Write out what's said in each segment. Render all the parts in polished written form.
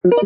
Welcome,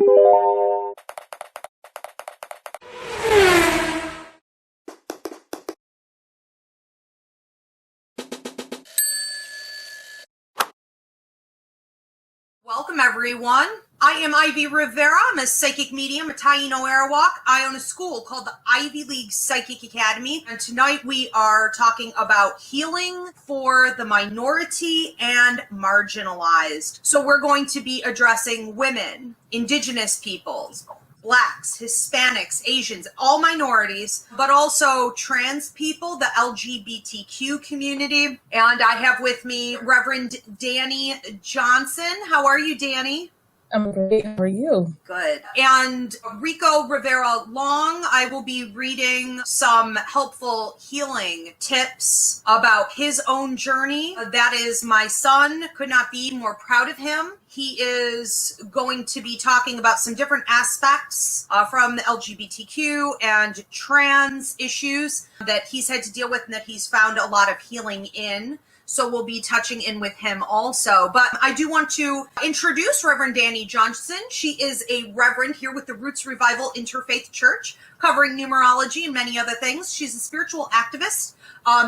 everyone. I am Ivy Rivera. I'm a psychic medium, a Taino Arawak. I own a school called the Ivy League Psychic Academy. And tonight we are talking about healing for the minority and marginalized. So we're going to be addressing women, indigenous peoples, Blacks, Hispanics, Asians, all minorities, but also trans people, the LGBTQ community. And I have with me Reverend Danny Johnson. How are you, Danny? I'm great. How are you? Good. And Rico Rivera Long, I will be reading some helpful healing tips about his own journey. That is my son. Could not be more proud of him. He is going to be talking about some different aspects from the LGBTQ and trans issues that he's had to deal with and that he's found a lot of healing in. So we'll be touching in with him also. But I do want to introduce Reverend Danny Johnson. She is a Reverend here with the Roots Revival Interfaith Church, covering numerology and many other things. She's a spiritual activist,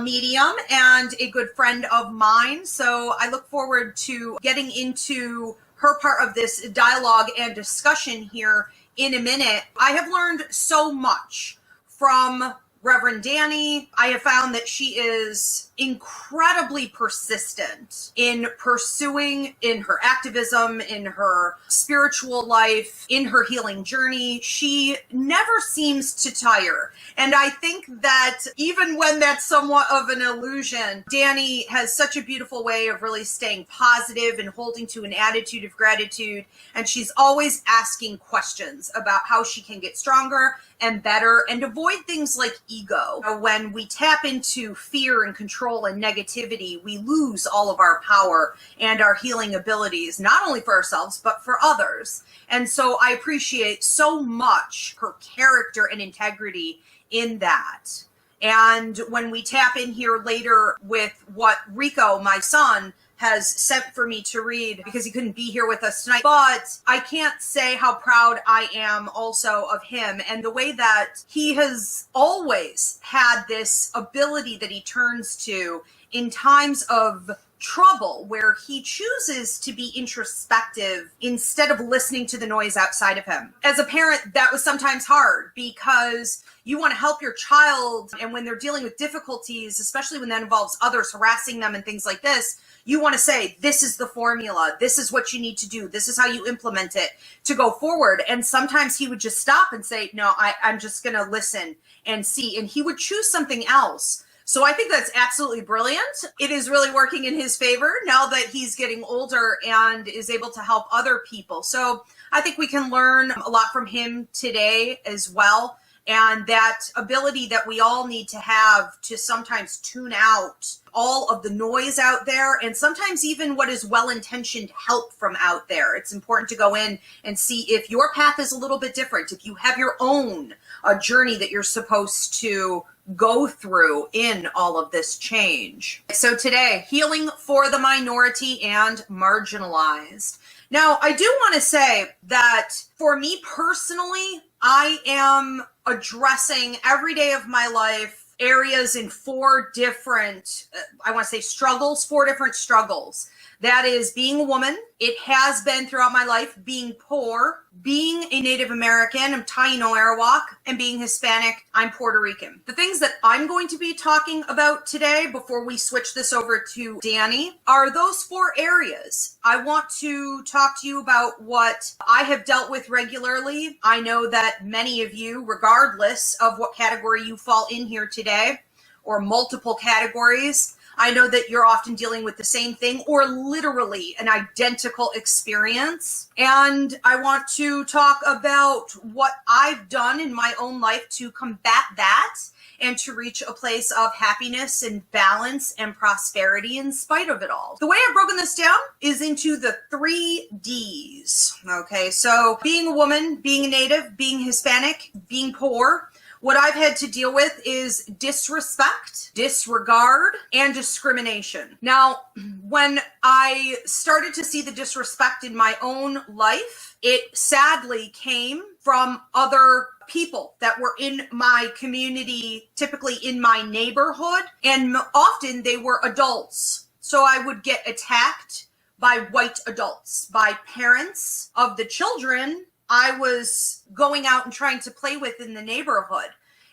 medium, and a good friend of mine. So I look forward to getting into her part of this dialogue and discussion here in a minute. I have learned so much from Reverend Danny. I have found that she is incredibly persistent in pursuing in her activism, in her spiritual life, in her healing journey. She never seems to tire. And I think that even when that's somewhat of an illusion, Danny has such a beautiful way of really staying positive and holding to an attitude of gratitude. And she's always asking questions about how she can get stronger and better and avoid things like ego. When we tap into fear and control and negativity, we lose all of our power and our healing abilities, not only for ourselves, but for others. And so I appreciate so much her character and integrity in that. And when we tap in here later with what Rico, my son, has sent for me to read because he couldn't be here with us tonight. But I can't say how proud I am also of him and the way that he has always had this ability that he turns to in times of trouble, where he chooses to be introspective instead of listening to the noise outside of him. As a parent, that was sometimes hard because you want to help your child, and when they're dealing with difficulties, especially when that involves others harassing them and things like this, you want to say, this is the formula, this is what you need to do, this is how you implement it to go forward. And sometimes he would just stop and say, no, I'm just going to listen and see. And he would choose something else. So I think that's absolutely brilliant. It is really working in his favor now that he's getting older and is able to help other people. So I think we can learn a lot from him today as well. And that ability that we all need to have to sometimes tune out all of the noise out there, and sometimes even what is well-intentioned help from out there. It's important to go in and see if your path is a little bit different, if you have your own journey that you're supposed to go through in all of this change. So today, healing for the minority and marginalized. Now, I do want to say that for me personally, I am addressing every day of my life areas in four different, four different struggles. That is being a woman. It has been throughout my life, being poor, being a Native American, I'm Taino Arawak, and being Hispanic, I'm Puerto Rican. The things that I'm going to be talking about today before we switch this over to Danny are those four areas. I want to talk to you about what I have dealt with regularly. I know that many of you, regardless of what category you fall in here today, or multiple categories, I know that you're often dealing with the same thing or literally an identical experience. And I want to talk about what I've done in my own life to combat that and to reach a place of happiness and balance and prosperity in spite of it all. The way I've broken this down is into the 3 Ds. Okay, so being a woman, being a Native, being Hispanic, being poor. what I've had to deal with is disrespect, disregard, and discrimination. Now, when I started to see the disrespect in my own life, it sadly came from other people that were in my community, typically in my neighborhood, and often they were adults. So I would get attacked by white adults, by parents of the children I was going out and trying to play with in the neighborhood.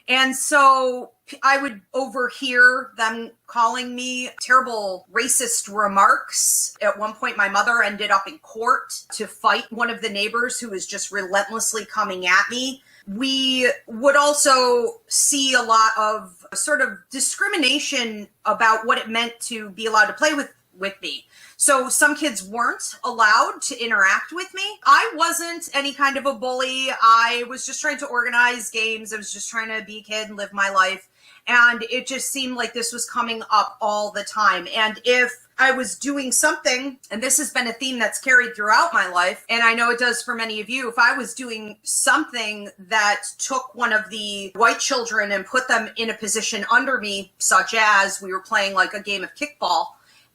And so I would overhear them calling me terrible racist remarks. At one point, my mother ended up in court to fight one of the neighbors who was just relentlessly coming at me. We would also see a lot of sort of discrimination about what it meant to be allowed to play with me. So some kids weren't allowed to interact with me. I wasn't any kind of a bully. I was just trying to organize games. I was just trying to be a kid and live my life. And it just seemed like this was coming up all the time. And if I was doing something, and this has been a theme that's carried throughout my life, and I know it does for many of you, if I was doing something that took one of the white children and put them in a position under me, such as we were playing like a game of kickball,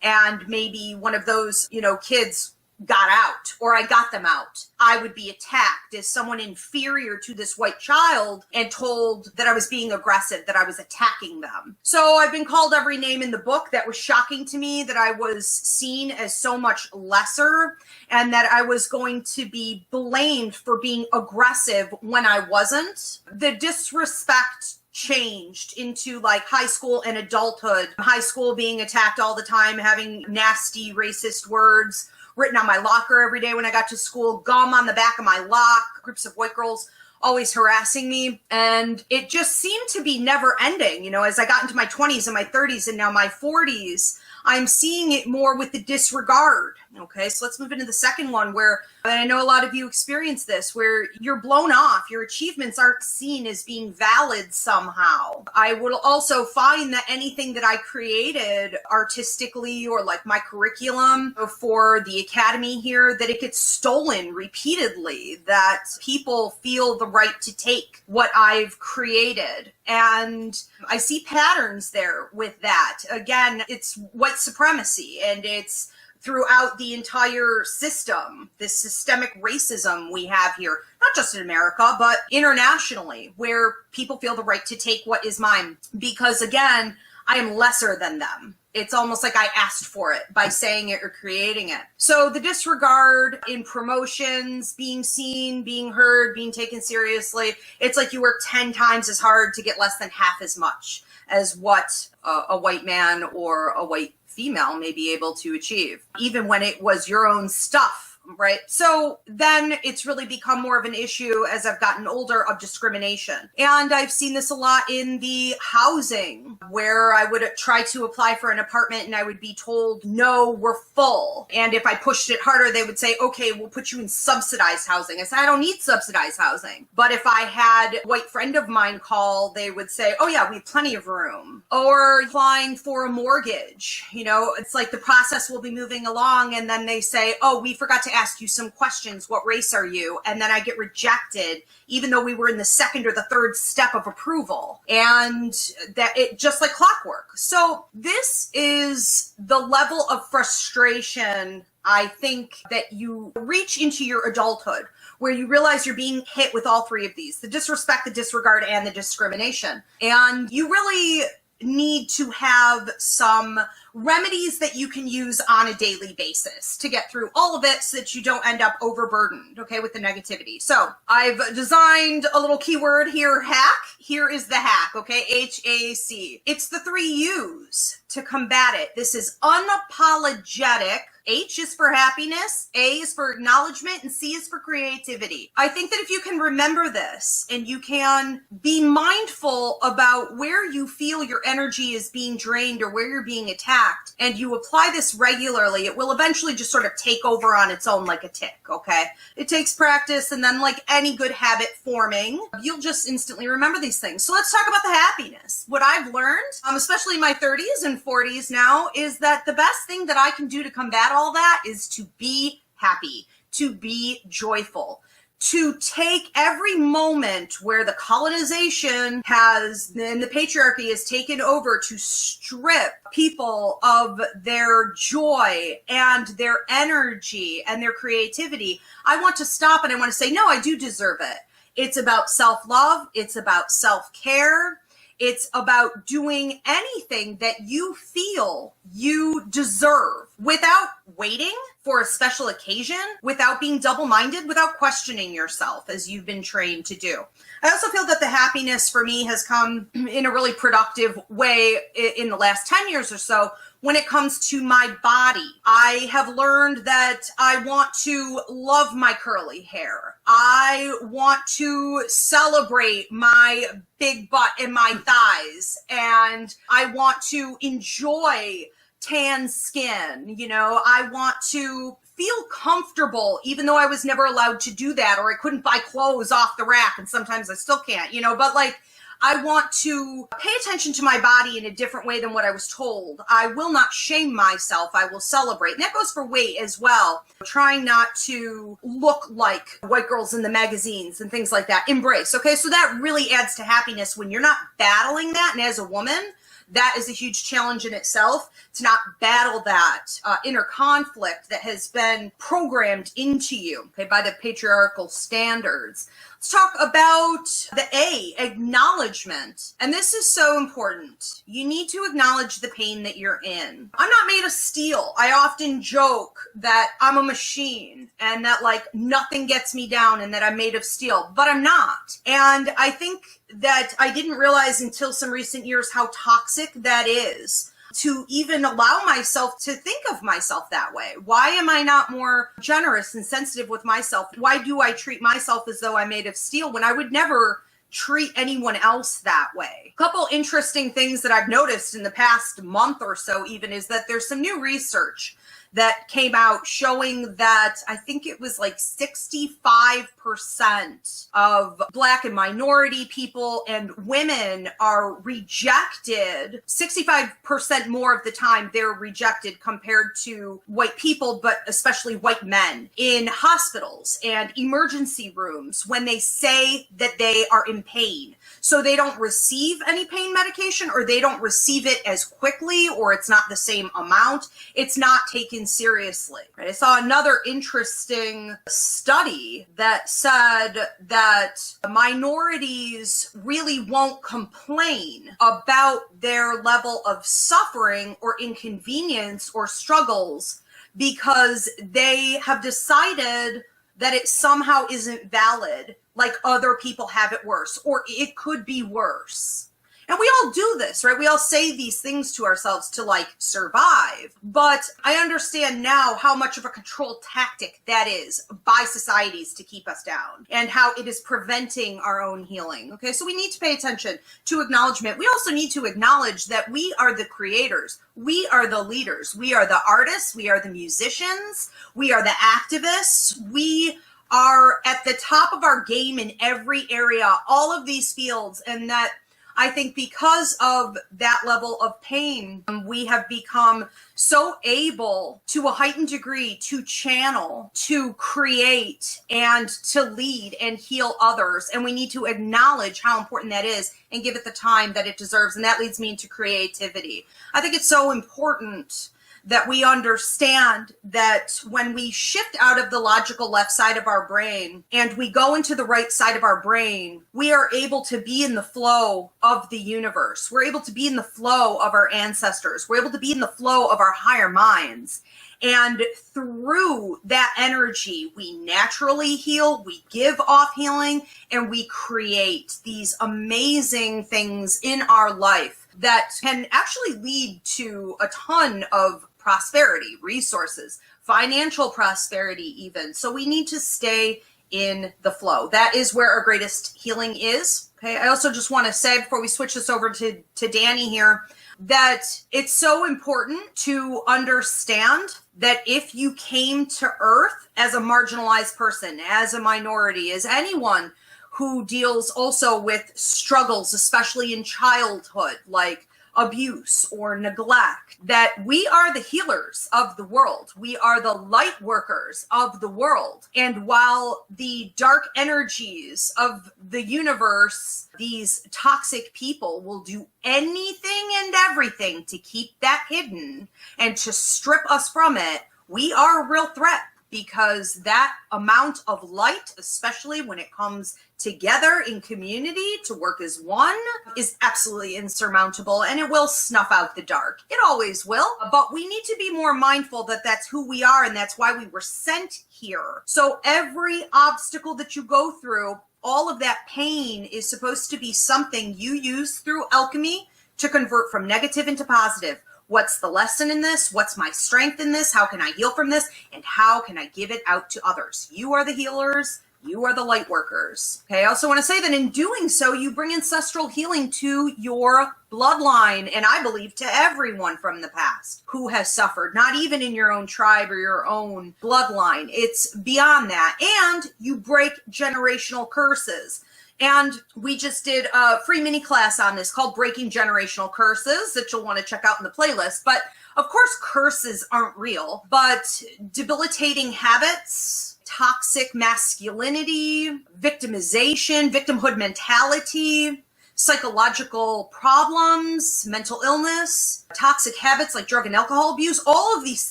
and maybe one of those, kids got out, or I got them out, I would be attacked as someone inferior to this white child and told that I was being aggressive, that I was attacking them. So I've been called every name in the book. That was shocking to me, that I was seen as so much lesser and that I was going to be blamed for being aggressive when I wasn't. The disrespect changed into like high school and adulthood. High school, being attacked all the time, having nasty racist words written on my locker every day when I got to school, gum on the back of my lock, groups of white girls always harassing me. And it just seemed to be never ending. As I got into my 20s and my 30s and now my 40s, I'm seeing it more with the disregard. Okay, so let's move into the second one, where I know a lot of you experience this, where you're blown off, your achievements aren't seen as being valid somehow. I will also find that anything that I created artistically, or like my curriculum for the academy here, that it gets stolen repeatedly, that people feel the right to take what I've created. And I see patterns there with that. Again, it's white supremacy, and it's throughout the entire system, this systemic racism we have here, not just in America, but internationally, where people feel the right to take what is mine because, again, I am lesser than them. It's almost like I asked for it by saying it or creating it. So the disregard in promotions, being seen, being heard, being taken seriously, it's like you work 10 times as hard to get less than half as much as what a white man or a white female may be able to achieve, even when it was your own stuff. Right. So then it's really become more of an issue as I've gotten older of discrimination. And I've seen this a lot in the housing, where I would try to apply for an apartment and I would be told, no, we're full. And if I pushed it harder, they would say, okay, we'll put you in subsidized housing. I said, I don't need subsidized housing. But if I had a white friend of mine call, they would say, oh yeah, we have plenty of room. Or applying for a mortgage, it's like the process will be moving along. And then they say, oh, we forgot to ask you some questions. What race are you? And then I get rejected, even though we were in the second or the third step of approval. And that it just like clockwork. So this is the level of frustration, I think, that you reach into your adulthood, where you realize you're being hit with all three of these: the disrespect, the disregard, and the discrimination. And you really need to have some remedies that you can use on a daily basis to get through all of it so that you don't end up overburdened, okay, with the negativity. So I've designed a little keyword here, hack. Here is the hack, okay, HAC. It's the 3 U's to combat it. This is unapologetic. H is for happiness, A is for acknowledgement, and C is for creativity. I think that if you can remember this and you can be mindful about where you feel your energy is being drained or where you're being attacked, and you apply this regularly, it will eventually just sort of take over on its own like a tick, okay? It takes practice, and then like any good habit forming, you'll just instantly remember these things. So let's talk about the happiness. What I've learned, especially in my 30s and 40s now, is that the best thing that I can do to combat all that is to be happy, to be joyful, to take every moment where the colonization has, and the patriarchy has taken over to strip people of their joy and their energy and their creativity. I want to stop and I want to say, no, I do deserve it. It's about self-love. It's about self-care. It's about doing anything that you feel you deserve without waiting for a special occasion, without being double-minded, without questioning yourself as you've been trained to do. I also feel that the happiness for me has come in a really productive way in the last 10 years or so. When it comes to my body, I have learned that I want to love my curly hair. I want to celebrate my big butt and my thighs. And I want to enjoy tan skin. You know, I want to feel comfortable, even though I was never allowed to do that, or I couldn't buy clothes off the rack. And sometimes I still can't, you know, but like, I want to pay attention to my body in a different way than what I was told. I will not shame myself. I will celebrate. And that goes for weight as well. Trying not to look like white girls in the magazines and things like that. Embrace. Okay, so that really adds to happiness when you're not battling that. And as a woman, that is a huge challenge in itself, to not battle that inner conflict that has been programmed into you, okay, by the patriarchal standards. Let's talk about the A, acknowledgement. And this is so important. You need to acknowledge the pain that you're in. I'm not made of steel. I often joke that I'm a machine and that like nothing gets me down and that I'm made of steel, but I'm not. And I think that I didn't realize until some recent years how toxic that is, to even allow myself to think of myself that way. Why am I not more generous and sensitive with myself? Why do I treat myself as though I'm made of steel when I would never treat anyone else that way? A couple interesting things that I've noticed in the past month or so even is that there's some new research that came out showing that I think it was like 65% of Black and minority people and women are rejected. 65% more of the time they're rejected compared to white people, but especially white men in hospitals and emergency rooms when they say that they are in pain. So they don't receive any pain medication, or they don't receive it as quickly, or it's not the same amount. It's not taken seriously. Right? I saw another interesting study that said that minorities really won't complain about their level of suffering or inconvenience or struggles because they have decided that it somehow isn't valid, like other people have it worse, or it could be worse. And we all do this, right? We all say these things to ourselves to like survive. But I understand now how much of a control tactic that is by societies to keep us down, and how it is preventing our own healing. Okay, so we need to pay attention to acknowledgement. We also need to acknowledge that we are the creators. We are the leaders. We are the artists. We are the musicians. We are the activists. We are at the top of our game in every area, all of these fields. And that I think because of that level of pain, we have become so able to a heightened degree to channel, to create, and to lead and heal others. And we need to acknowledge how important that is and give it the time that it deserves. And that leads me into creativity. I think it's so important that we understand that when we shift out of the logical left side of our brain and we go into the right side of our brain, we are able to be in the flow of the universe. We're able to be in the flow of our ancestors. We're able to be in the flow of our higher minds. And through that energy, we naturally heal, we give off healing, and we create these amazing things in our life that can actually lead to a ton of prosperity, resources, financial prosperity even. So we need to stay in the flow. That is where our greatest healing is. Okay. I also just want to say before we switch this over to Danny here, that it's so important to understand that if you came to Earth as a marginalized person, as a minority, as anyone who deals also with struggles, especially in childhood, like abuse or neglect, that we are the healers of the world. We are the light workers of the world. And while the dark energies of the universe, these toxic people, will do anything and everything to keep that hidden and to strip us from it, we are a real threat, because that amount of light, especially when it comes together in community to work as one, is absolutely insurmountable, and it will snuff out the dark. It always will, but we need to be more mindful that that's who we are, and that's why we were sent here. So every obstacle that you go through, all of that pain is supposed to be something you use through alchemy to convert from negative into positive. What's the lesson in this? What's my strength in this? How can I heal from this? And how can I give it out to others? You are the healers. You are the light workers. Okay, I also want to say that in doing so, you bring ancestral healing to your bloodline, and I believe to everyone from the past who has suffered, not even in your own tribe or your own bloodline. It's beyond that. And you break generational curses. And we just did a free mini class on this called Breaking Generational Curses that you'll want to check out in the playlist. But of course, curses aren't real, but debilitating habits, toxic masculinity, victimization, victimhood mentality, psychological problems, mental illness, toxic habits like drug and alcohol abuse, all of these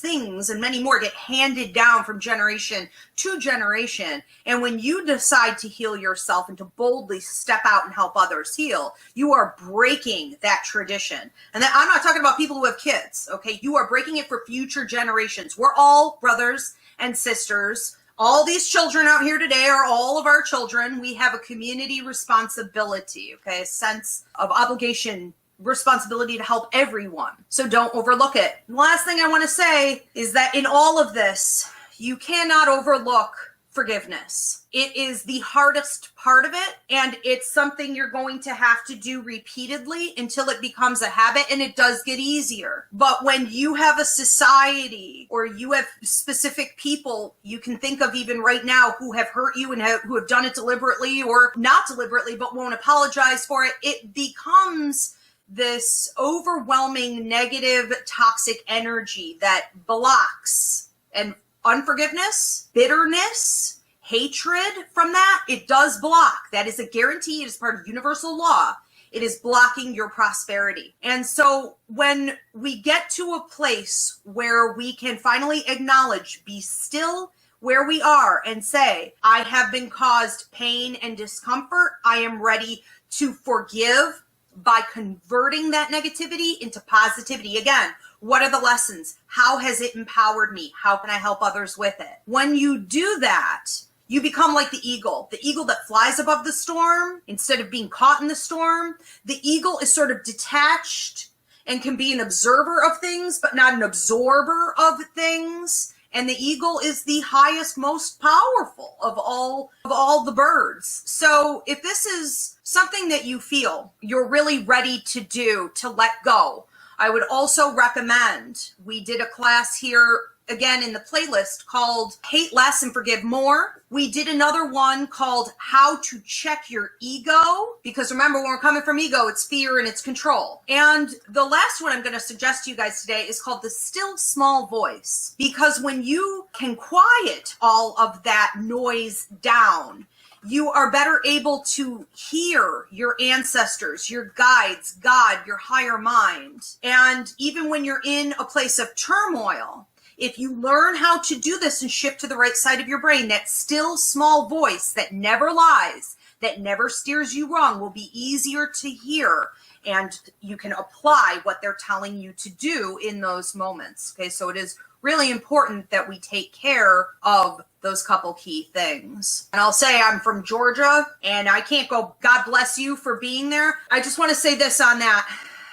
things and many more get handed down from generation to generation. And when you decide to heal yourself and to boldly step out and help others heal, you are breaking that tradition. And then I'm not talking about people who have kids, okay? You are breaking it for future generations. We're all brothers and sisters. All these children out here today are all of our children. We have a community responsibility, okay? A sense of obligation, responsibility to help everyone. So don't overlook it. The last thing I want to say is that in all of this, you cannot overlook forgiveness. It is the hardest part of it, and it's something you're going to have to do repeatedly until it becomes a habit, and it does get easier. But when you have a society or you have specific people you can think of even right now who have hurt you and who have done it deliberately or not deliberately but won't apologize for it, it becomes this overwhelming negative toxic energy that blocks. And unforgiveness, bitterness, hatred from that, it does block. That is a guarantee. It is part of universal law. It is blocking your prosperity. And so when we get to a place where we can finally acknowledge, be still where we are and say, I have been caused pain and discomfort. I am ready to forgive by converting that negativity into positivity. Again, what are the lessons? How has it empowered me? How can I help others with it? When you do that, you become like the eagle that flies above the storm instead of being caught in the storm. The eagle is sort of detached and can be an observer of things, but not an absorber of things. And the eagle is the highest, most powerful of all the birds. So if this is something that you feel you're really ready to do, to let go, I would also recommend, we did a class here again in the playlist called Hate Less and Forgive More. We did another one called How to Check Your Ego, because remember, when we're coming from ego, it's fear and it's control. And the last one I'm going to suggest to you guys today is called The Still Small Voice, because when you can quiet all of that noise down, you are better able to hear your ancestors, your guides, God, your higher mind. And even when you're in a place of turmoil, if you learn how to do this and shift to the right side of your brain, that still small voice that never lies, that never steers you wrong, will be easier to hear. And you can apply what they're telling you to do in those moments. Okay, so it is really important that we take care of those couple key things. And I'll say I'm from Georgia, and I can't go, God bless you for being there. I just want to say this on that.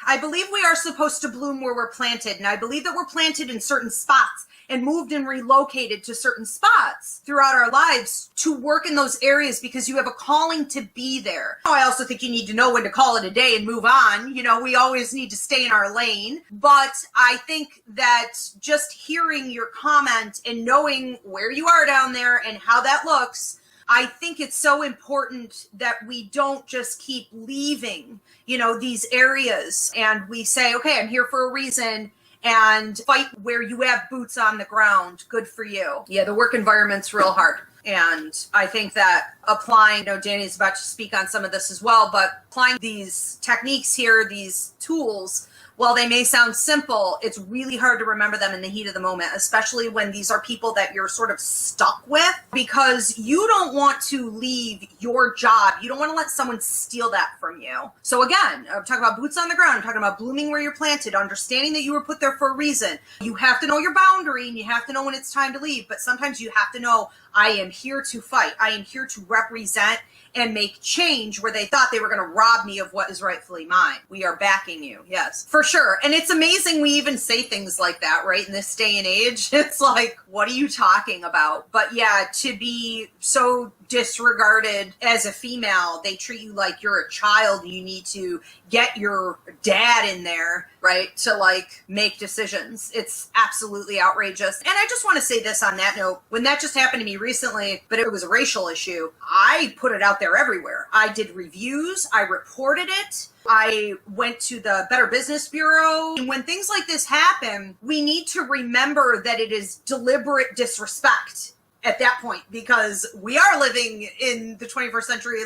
I believe we are supposed to bloom where we're planted, and I believe that we're planted in certain spots and moved and relocated to certain spots throughout our lives to work in those areas because you have a calling to be there. I also think you need to know when to call it a day and move on. You know, we always need to stay in our lane. But I think that just hearing your comment and knowing where you are down there and how that looks, I think it's so important that we don't just keep leaving, these areas, and we say, okay, I'm here for a reason, and fight where you have boots on the ground. Good for you. Yeah, the work environment's real hard. And I think that applying, Danny's about to speak on some of this as well, but applying these techniques here, these tools, while they may sound simple, it's really hard to remember them in the heat of the moment, especially when these are people that you're sort of stuck with, because you don't want to leave your job. You don't want to let someone steal that from you. So again, I'm talking about boots on the ground. I'm talking about blooming where you're planted, understanding that you were put there for a reason. You have to know your boundary and you have to know when it's time to leave. But sometimes you have to know, I am here to fight. I am here to represent and make change where they thought they were going to rob me of what is rightfully mine. We are backing you. Yes, for sure. And it's amazing we even say things like that, right? In this day and age, it's like, what are you talking about? But yeah, to be so disregarded as a female, they treat you like you're a child. You need to get your dad in there, right, to make decisions. It's absolutely outrageous. And I just want to say this on that note, when that just happened to me recently, but it was a racial issue, I put it out there everywhere. I did reviews, I reported it, I went to the Better Business Bureau. And when things like this happen, we need to remember that it is deliberate disrespect at that point, because we are living in the 21st century.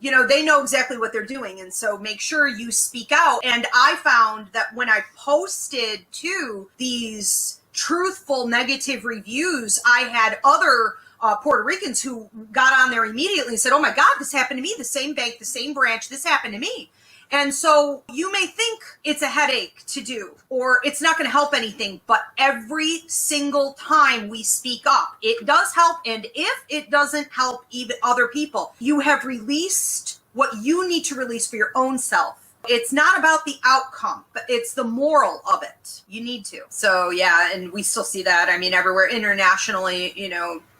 They know exactly what they're doing. And so make sure you speak out. And I found that when I posted to these truthful negative reviews, I had other Puerto Ricans who got on there immediately and said, oh my God, this happened to me. The same bank, the same branch, this happened to me. And so you may think it's a headache to do, or it's not going to help anything, but every single time we speak up, it does help. And if it doesn't help even other people, you have released what you need to release for your own self. It's not about the outcome, but it's the moral of it. You need to. So yeah, and we still see that. I mean, everywhere internationally,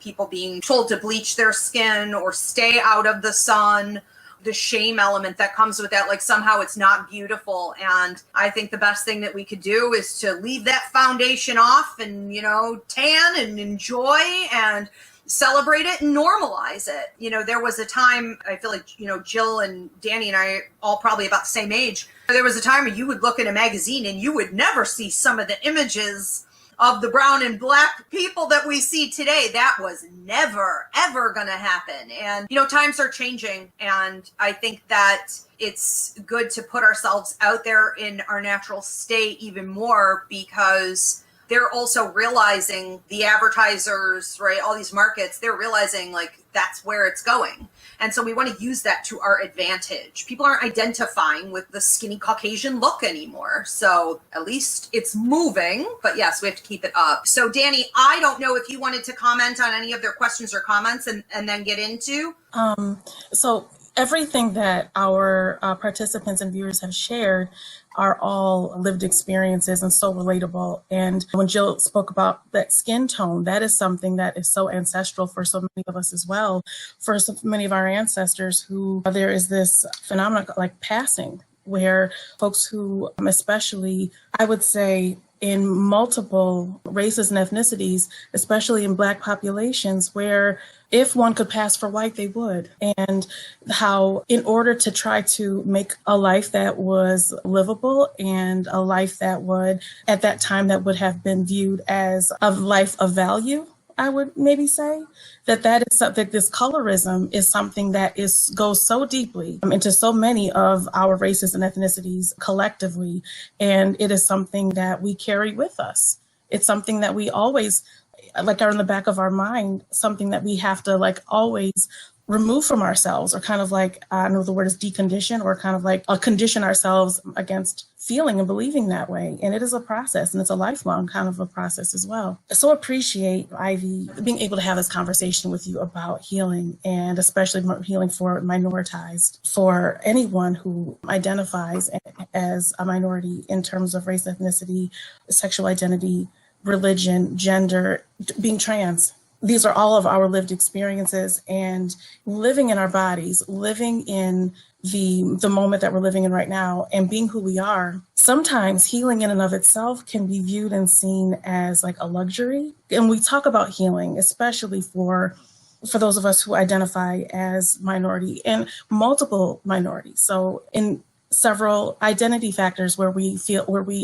people being told to bleach their skin or stay out of the sun. The shame element that comes with that, somehow it's not beautiful. And I think the best thing that we could do is to leave that foundation off and, tan and enjoy and celebrate it and normalize it. There was a time, I feel like, Jill and Danny and I all probably about the same age. There was a time where you would look in a magazine and you would never see some of the images of the brown and black people that we see today. That was never, ever going to happen. And, times are changing. And I think that it's good to put ourselves out there in our natural state even more, because they're also realizing, the advertisers, right, all these markets, they're realizing that's where it's going. And so we want to use that to our advantage. People aren't identifying with the skinny Caucasian look anymore. So at least it's moving, but yes, we have to keep it up. So Danny, I don't know if you wanted to comment on any of their questions or comments and then get into. So everything that our participants and viewers have shared are all lived experiences and so relatable. And when Jill spoke about that skin tone, that is something that is so ancestral for so many of us as well. For so many of our ancestors who, there is this phenomenon like passing, where folks who, especially, I would say, in multiple races and ethnicities, especially in Black populations, where if one could pass for white, they would. And how in order to try to make a life that was livable and a life that would, at that time, that would have been viewed as a life of value, I would maybe say, that is something, this colorism is something that goes so deeply into so many of our races and ethnicities collectively. And it is something that we carry with us. It's something that we always, are in the back of our mind, something that we have to always remove from ourselves, or kind of I know the word is decondition, or kind of condition ourselves against feeling and believing that way. And it is a process, and it's a lifelong kind of a process as well. So appreciate, Ivy, being able to have this conversation with you about healing, and especially healing for minoritized, for anyone who identifies as a minority in terms of race, ethnicity, sexual identity, religion, gender, being trans. These are all of our lived experiences, and living in our bodies, living in the moment that we're living in right now, and being who we are. Sometimes healing in and of itself can be viewed and seen as a luxury. And we talk about healing, especially for for those of us who identify as minority and multiple minorities. So in several identity factors where we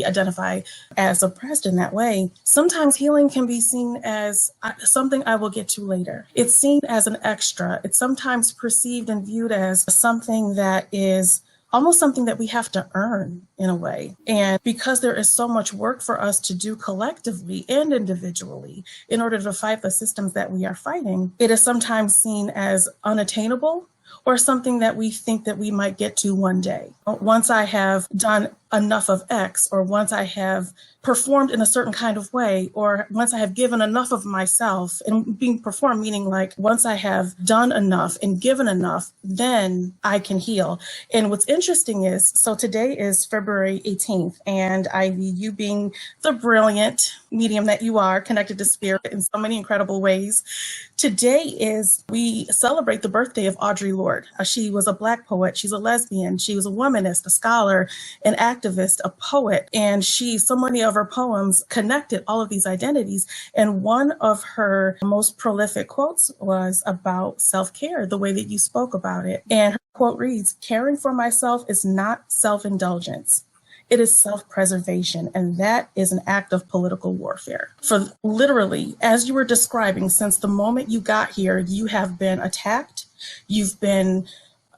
identify as oppressed in that way, sometimes healing can be seen as something I will get to later. It's seen as an extra. It's sometimes perceived and viewed as something that is almost something that we have to earn in a way. And because there is so much work for us to do collectively and individually in order to fight the systems that we are fighting, it is sometimes seen as unattainable or something that we think that we might get to one day. Once I have done enough of X, or once I have performed in a certain kind of way, or once I have given enough of myself, and being performed meaning like once I have done enough and given enough, then I can heal. And what's interesting is, so today is February 18th, and Ivy, you being the brilliant medium that you are, connected to spirit in so many incredible ways, today we celebrate the birthday of Audre Lorde. She was a Black poet. She's a lesbian. She was a womanist, a scholar, an activist, a poet. And so many of her poems connected all of these identities. And one of her most prolific quotes was about self-care, the way that you spoke about it. And her quote reads, "Caring for myself is not self-indulgence. It is self-preservation, and that is an act of political warfare." For literally, as you were describing, since the moment you got here, you have been attacked, you've been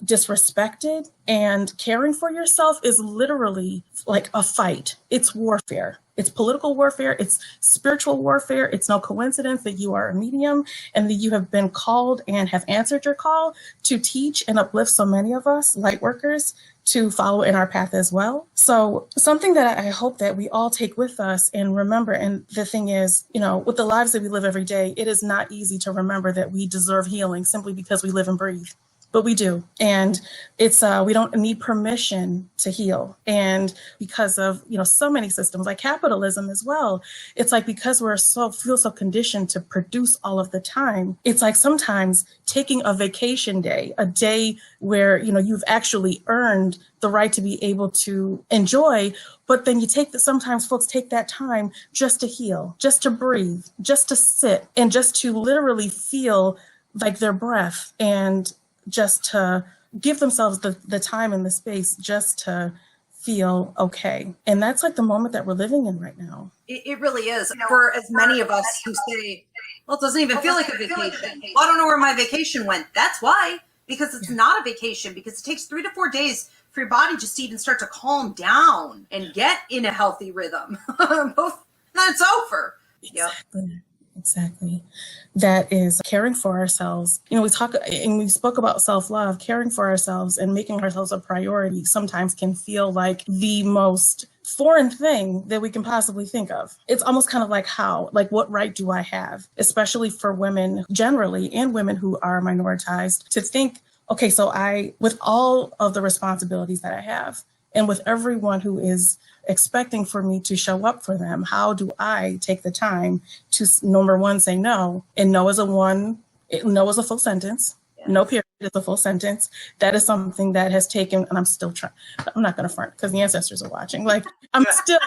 disrespected, and caring for yourself is literally like a fight. It's warfare. It's political warfare. It's spiritual warfare. It's no coincidence that you are a medium and that you have been called and have answered your call to teach and uplift so many of us light workers to follow in our path as well. So something that I hope that we all take with us and remember, and the thing is, with the lives that we live every day, it is not easy to remember that we deserve healing simply because we live and breathe. But we do. And it's we don't need permission to heal. And because of, so many systems like capitalism as well, it's like because feel so conditioned to produce all of the time, it's like sometimes taking a vacation day, a day where, you've actually earned the right to be able to enjoy, but then sometimes folks take that time just to heal, just to breathe, just to sit, and just to literally feel like their breath, and just to give themselves the time and the space just to feel okay. And that's like the moment that we're living in right now. It really is. For as many of us who say, well, it doesn't even feel like a vacation. Well, I don't know where my vacation went. That's why, because it's not a vacation, because it takes 3 to 4 days for your body just to even start to calm down and get in a healthy rhythm. Then it's over. Exactly. Yep. Exactly. That is caring for ourselves. We spoke about self-love. Caring for ourselves and making ourselves a priority sometimes can feel like the most foreign thing that we can possibly think of. It's almost kind of like what right do I have, especially for women generally and women who are minoritized, to think, okay, so with all of the responsibilities that I have, and with everyone who is expecting for me to show up for them, how do I take the time to, number one, say no? And no is a full sentence. Yes. No period is a full sentence. That is something that has taken, and I'm still trying. I'm not going to front because the ancestors are watching. I'm still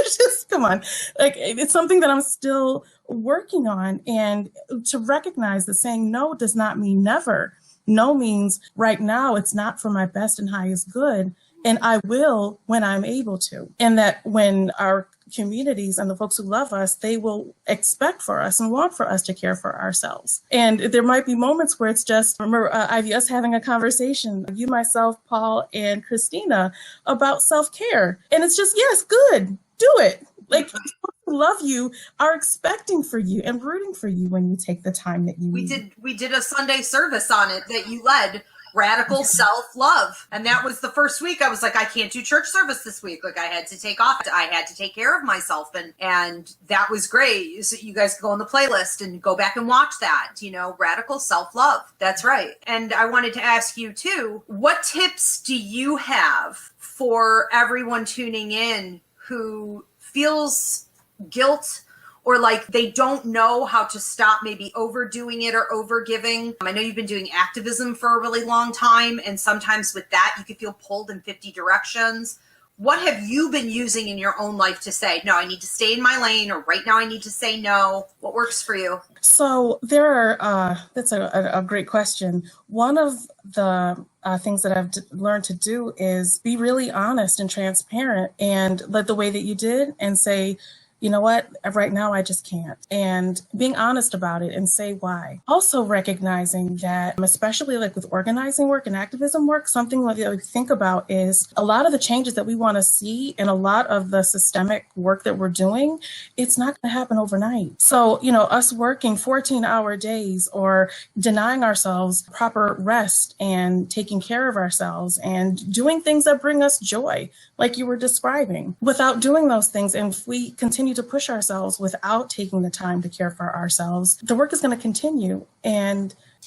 just come on. It's something that I'm still working on. And to recognize that saying no does not mean never. No means right now it's not for my best and highest good, and I will when I'm able to. And that when our communities and the folks who love us, they will expect for us and want for us to care for ourselves. And there might be moments where it's just, remember Ivy, us having a conversation, you, myself, Paul, and Christina, about self-care. And it's just, yes, good, do it. People who love you are expecting for you and rooting for you when you take the time that you need. We did a Sunday service on it that you led, Radical Self-Love. And that was the first week I was like, I can't do church service this week. I had to take off. I had to take care of myself. And that was great. So you guys can go on the playlist and go back and watch that, Radical Self-Love. That's right. And I wanted to ask you too, what tips do you have for everyone tuning in who feels guilt or like they don't know how to stop maybe overdoing it or overgiving? I know you've been doing activism for a really long time, and sometimes with that you could feel pulled in 50 directions. what have you been using in your own life to say, no, I need to stay in my lane, or right now I need to say no? What works for you? So there are, that's a great question. One of the things that I've learned to do is be really honest and transparent, and like the way that you did, and say, you know what, right now I just can't. And being honest about it and say why. Also recognizing that, especially like with organizing work and activism work, something that we think about is a lot of the changes that we want to see and a lot of the systemic work that we're doing, it's not going to happen overnight. So, us working 14-hour days or denying ourselves proper rest and taking care of ourselves and doing things that bring us joy, like you were describing. Without doing those things, and if we continue to push ourselves without taking the time to care for ourselves, the work is going to continue.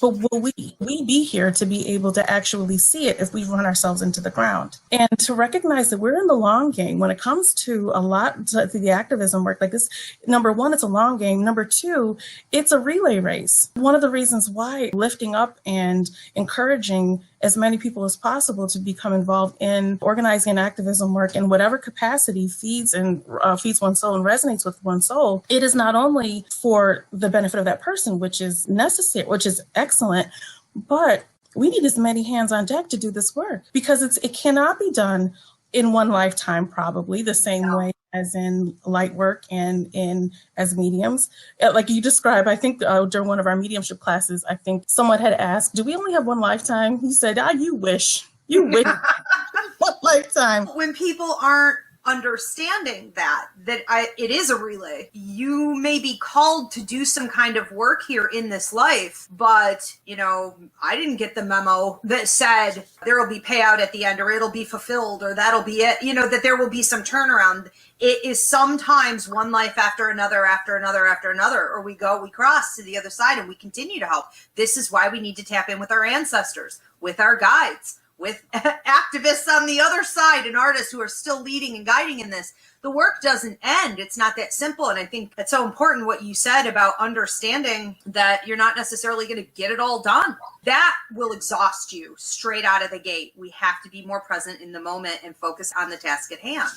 But will we be here to be able to actually see it if we run ourselves into the ground? And to recognize that we're in the long game when it comes to the activism work like this. Number one, it's a long game. Number two, it's a relay race. One of the reasons why lifting up and encouraging as many people as possible to become involved in organizing and activism work in whatever capacity feeds one's soul and resonates with one's soul, it is not only for the benefit of that person, which is necessary, which is excellent, but we need as many hands on deck to do this work, because it cannot be done in one lifetime, probably the same way as in light work and as mediums. Like you described, I think during one of our mediumship classes, I think someone had asked, do we only have one lifetime? He said, you wish one lifetime. When people aren't understanding it is a relay, you may be called to do some kind of work here in this life, but I didn't get the memo that said there will be payout at the end, or it'll be fulfilled, or that'll be it, that there will be some turnaround. It is sometimes one life after another, or we cross to the other side and we continue to help. This is why we need to tap in with our ancestors, with our guides, with activists on the other side, and artists who are still leading and guiding in this. The work doesn't end. It's not that simple. And I think that's so important what you said about understanding that you're not necessarily going to get it all done. That will exhaust you straight out of the gate. We have to be more present in the moment and focus on the task at hand.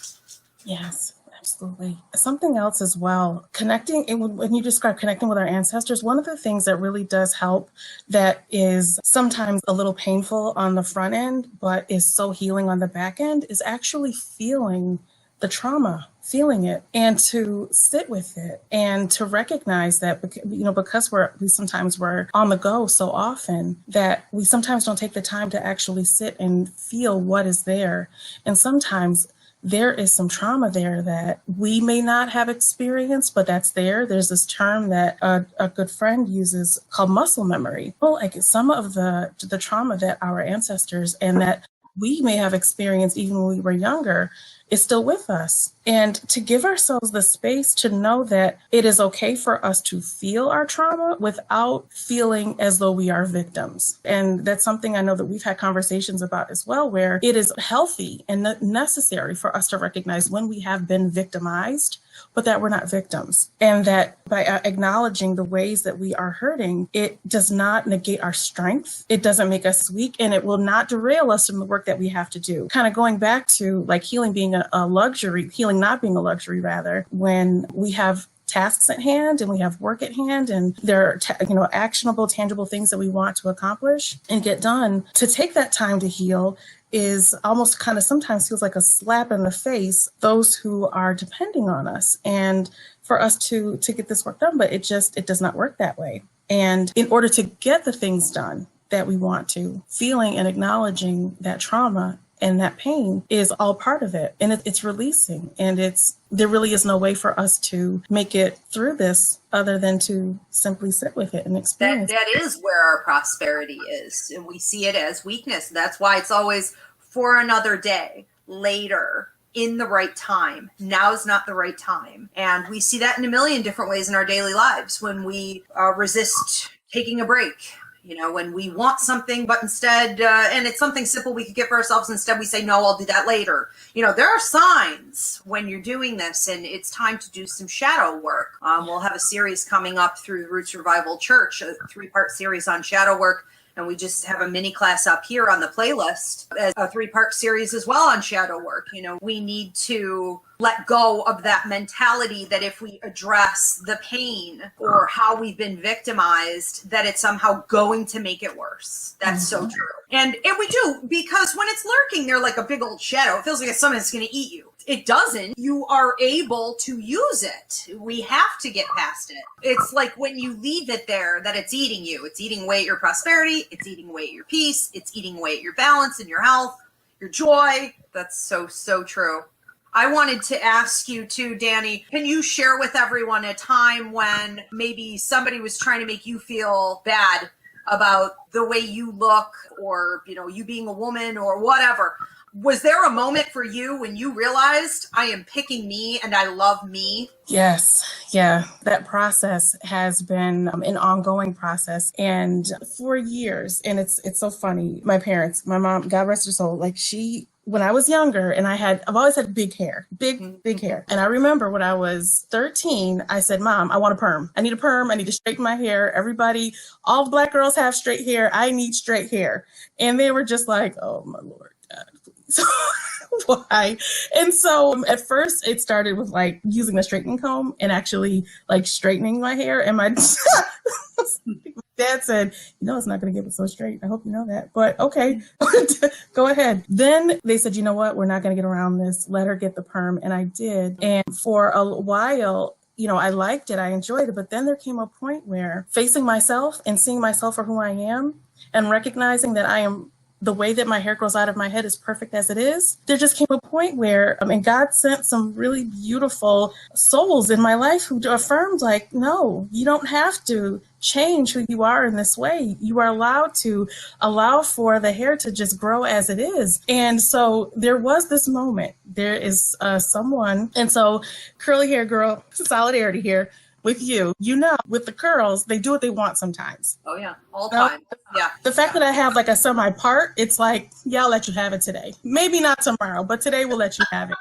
Yes. Absolutely. Something else as well, when you describe connecting with our ancestors, one of the things that really does help, that is sometimes a little painful on the front end, but is so healing on the back end, is actually feeling the trauma, feeling it, and to sit with it, and to recognize that, because we sometimes we're on the go so often, that we sometimes don't take the time to actually sit and feel what is there. And sometimes there is some trauma there that we may not have experienced, but that's there. There's this term that a good friend uses called muscle memory. Well, like some of the trauma that our ancestors and that we may have experienced even when we were younger is still with us. And to give ourselves the space to know that it is okay for us to feel our trauma without feeling as though we are victims. And that's something I know that we've had conversations about as well, where it is healthy and necessary for us to recognize when we have been victimized, but that we're not victims. And that by acknowledging the ways that we are hurting, it does not negate our strength. It doesn't make us weak, and it will not derail us from the work that we have to do. Kind of going back to like healing being a luxury, healing not being a luxury, rather, when we have tasks at hand and we have work at hand and there are actionable, tangible things that we want to accomplish and get done. To take that time to heal is almost kind of sometimes feels like a slap in the face, those who are depending on us, and for us to get this work done, but it does not work that way. And in order to get the things done that we want to, feeling and acknowledging that trauma and that pain is all part of it. And it's releasing. And there really is no way for us to make it through this other than to simply sit with it and experience that is where our prosperity is. And we see it as weakness. That's why it's always for another day, later, in the right time. Now is not the right time. And we see that in a million different ways in our daily lives, when we resist taking a break. When we want something, but instead, and it's something simple we could get for ourselves, instead we say, no, I'll do that later. There are signs when you're doing this, and it's time to do some shadow work. We'll have a series coming up through Roots Revival Church, a 3-part series on shadow work, And we just have a mini class up here on the playlist as a 3-part series as well on shadow work. You know, we need to let go of that mentality that if we address the pain or how we've been victimized, that it's somehow going to make it worse. That's so true. And we do, because when it's lurking there like a big old shadow, it feels like it's something that's going to eat you. It doesn't. You are able to use it. We have to get past it. It's like when you leave it there that it's eating you. It's eating away at your prosperity. It's eating away at your peace. It's eating away at your balance and your health, your joy. That's so, so true. I wanted to ask you too, Danny, can you share with everyone a time when maybe somebody was trying to make you feel bad about the way you look or, you know, you being a woman or whatever? Was there a moment for you when you realized I am picking me and I love me? Yes. Yeah. That process has been an ongoing process. And for years, and it's so funny, my parents, my mom, God rest her soul, like when I was younger and I've always had big hair, big hair. And I remember when I was 13, I said, Mom, I want a perm. I need a perm. I need to straighten my hair. Everybody, all Black girls have straight hair. I need straight hair. And they were just like, oh my Lord. So why? And so at first it started with like using a straightening comb and actually like straightening my hair. And my dad said, you know, it's not going to get it so straight. I hope you know that. But okay, go ahead. Then they said, you know what? We're not going to get around this. Let her get the perm. And I did. And for a while, you know, I liked it. I enjoyed it. But then there came a point where facing myself and seeing myself for who I am and recognizing that I am the way that my hair grows out of my head is perfect as it is. There just came a point where, and God sent some really beautiful souls in my life who affirmed like, no, you don't have to change who you are in this way. You are allowed to allow for the hair to just grow as it is. And so there was this moment, there is someone, and so curly hair girl, solidarity here. With you, you know, with the curls, they do what they want sometimes. Oh, yeah. All time. Yeah. The fact that I have like a semi part, it's like, yeah, I'll let you have it today. Maybe not tomorrow, but today we'll let you have it.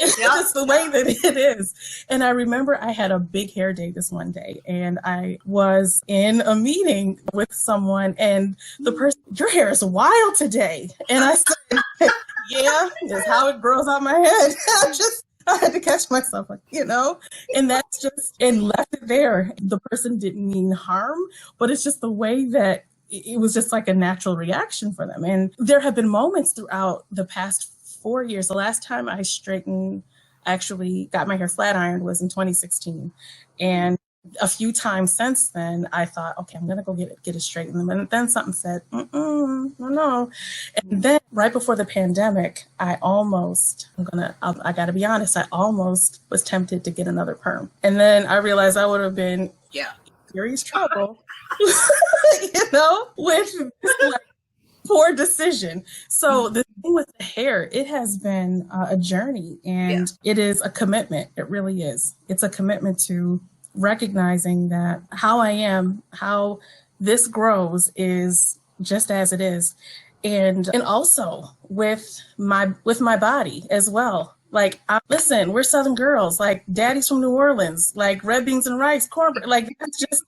It's just the way that it is. And I remember I had a big hair day this one day and I was in a meeting with someone and the person, your hair is wild today. And I said, yeah, it's how it grows out my head. I had to catch myself, like, you know, and that's just, and left it there. The person didn't mean harm, but it's just the way that it was just like a natural reaction for them. And there have been moments throughout the past 4 years. The last time I actually got my hair flat ironed was in 2016. And a few times since then, I thought, okay, I'm going to go get it straightened. And then something said, no. And then right before the pandemic, I got to be honest, I almost was tempted to get another perm. And then I realized I would have been in serious trouble, you know, with like poor decision. So the thing with the hair, it has been a journey and it is a commitment. It really is. It's a commitment to recognizing that how I am, how this grows is just as it is. And also with my body as well. Like, listen, we're Southern girls, like daddy's from New Orleans, like red beans and rice, cornbread, like that's just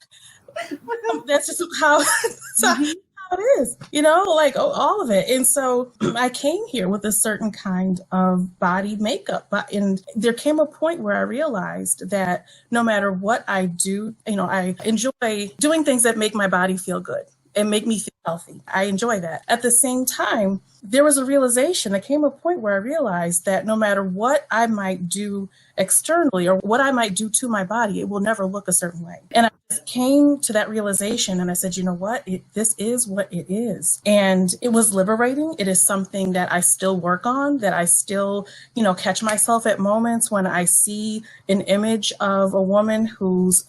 how it is, you know, like all of it. And so I came here with a certain kind of body makeup, and there came a point where I realized that no matter what I do, you know, I enjoy doing things that make my body feel good and make me feel healthy. I enjoy that. At the same time, there was a realization. There came a point where I realized that no matter what I might do externally or what I might do to my body, it will never look a certain way. And I just came to that realization and I said, you know what? This is what it is. And it was liberating. It is something that I still work on, that I still, you know, catch myself at moments when I see an image of a woman whose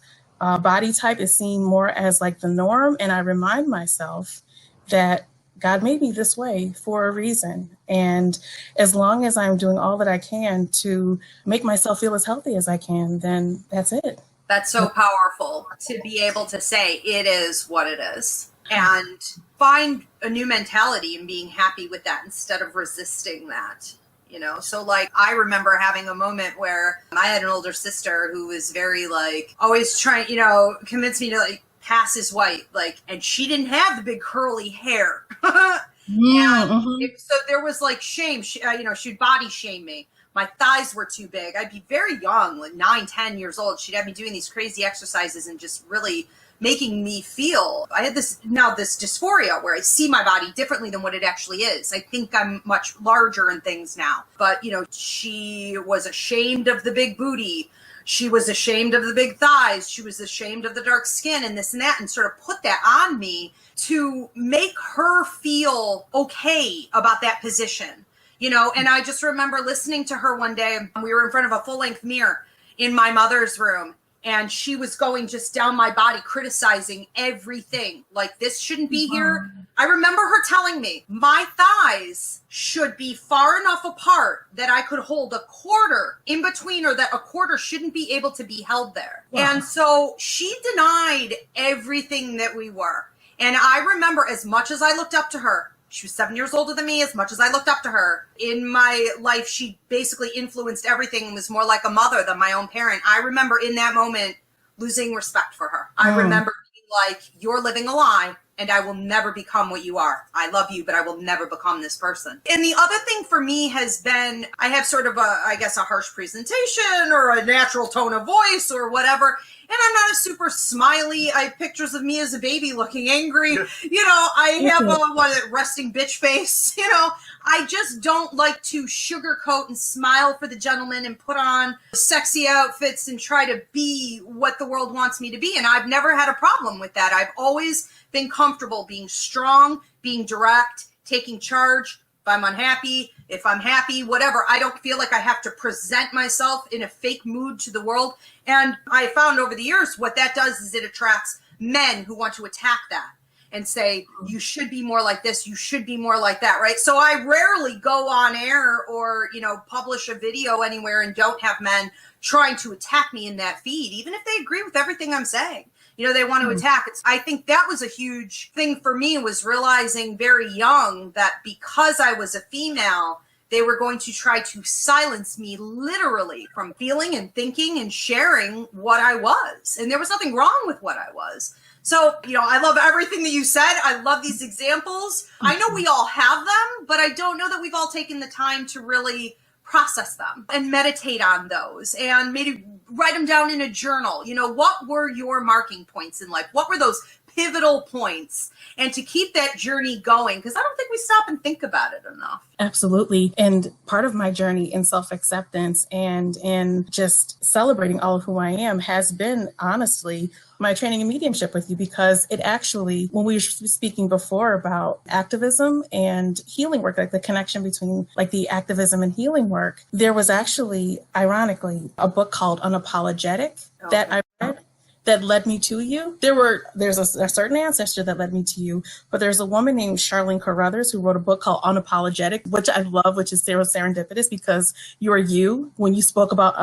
body type is seen more as like the norm. And I remind myself that God made me this way for a reason. And as long as I'm doing all that I can to make myself feel as healthy as I can, then that's it. That's so powerful to be able to say it is what it is and find a new mentality and being happy with that instead of resisting that. You know, so like I remember having a moment where I had an older sister who was very like always trying, you know, convince me to like Cass is white, like, and she didn't have the big curly hair. So there was like shame. She'd body shame me. My thighs were too big. I'd be very young, like 9, 10 years old. She'd have me doing these crazy exercises and just really making me feel. I had this dysphoria where I see my body differently than what it actually is. I think I'm much larger and things now. But, she was ashamed of the big booty. She was ashamed of the big thighs. She was ashamed of the dark skin and this and that, and sort of put that on me to make her feel okay about that position. And I just remember listening to her one day. We were in front of a full-length mirror in my mother's room, and she was going just down my body, criticizing everything. Like, this shouldn't be here. I remember her telling me my thighs should be far enough apart that I could hold a quarter in between, or that a quarter shouldn't be able to be held there. Wow. And so she denied everything that we were. And I remember, as much as I looked up to her, she was 7 years older than me. As much as I looked up to her in my life, she basically influenced everything and was more like a mother than my own parent. I remember in that moment losing respect for her. I remember being like, you're living a lie, and I will never become what you are. I love you, but I will never become this person. And the other thing for me has been, I have sort of a harsh presentation or a natural tone of voice or whatever. And I'm not a super smiley. I have pictures of me as a baby looking angry. I have a resting bitch face. I just don't like to sugarcoat and smile for the gentleman and put on sexy outfits and try to be what the world wants me to be. And I've never had a problem with that. I've always been comfortable being strong, being direct, taking charge. If I'm unhappy, if I'm happy, whatever, I don't feel like I have to present myself in a fake mood to the world. And I found over the years what that does is it attracts men who want to attack that and say, you should be more like this, you should be more like that, right? So I rarely go on air or, publish a video anywhere and don't have men trying to attack me in that feed, even if they agree with everything I'm saying. They want to attack. I think that was a huge thing for me, was realizing very young that because I was a female, they were going to try to silence me literally from feeling and thinking and sharing what I was. And there was nothing wrong with what I was. So, I love everything that you said. I love these examples. I know we all have them, but I don't know that we've all taken the time to really process them and meditate on those and maybe write them down in a journal. What were your marking points in life? What were those pivotal points? And to keep that journey going, because I don't think we stop and think about it enough. Absolutely. And part of my journey in self-acceptance and in just celebrating all of who I am has been, honestly, my training in mediumship with you, because it actually, when we were speaking before about activism and healing work, like the connection between like the activism and healing work, there was actually, ironically, a book called Unapologetic that I read that led me to you. There's a certain ancestor that led me to you, but there's a woman named Charlene Carruthers who wrote a book called Unapologetic, which I love, which is serendipitous because you're you when you spoke about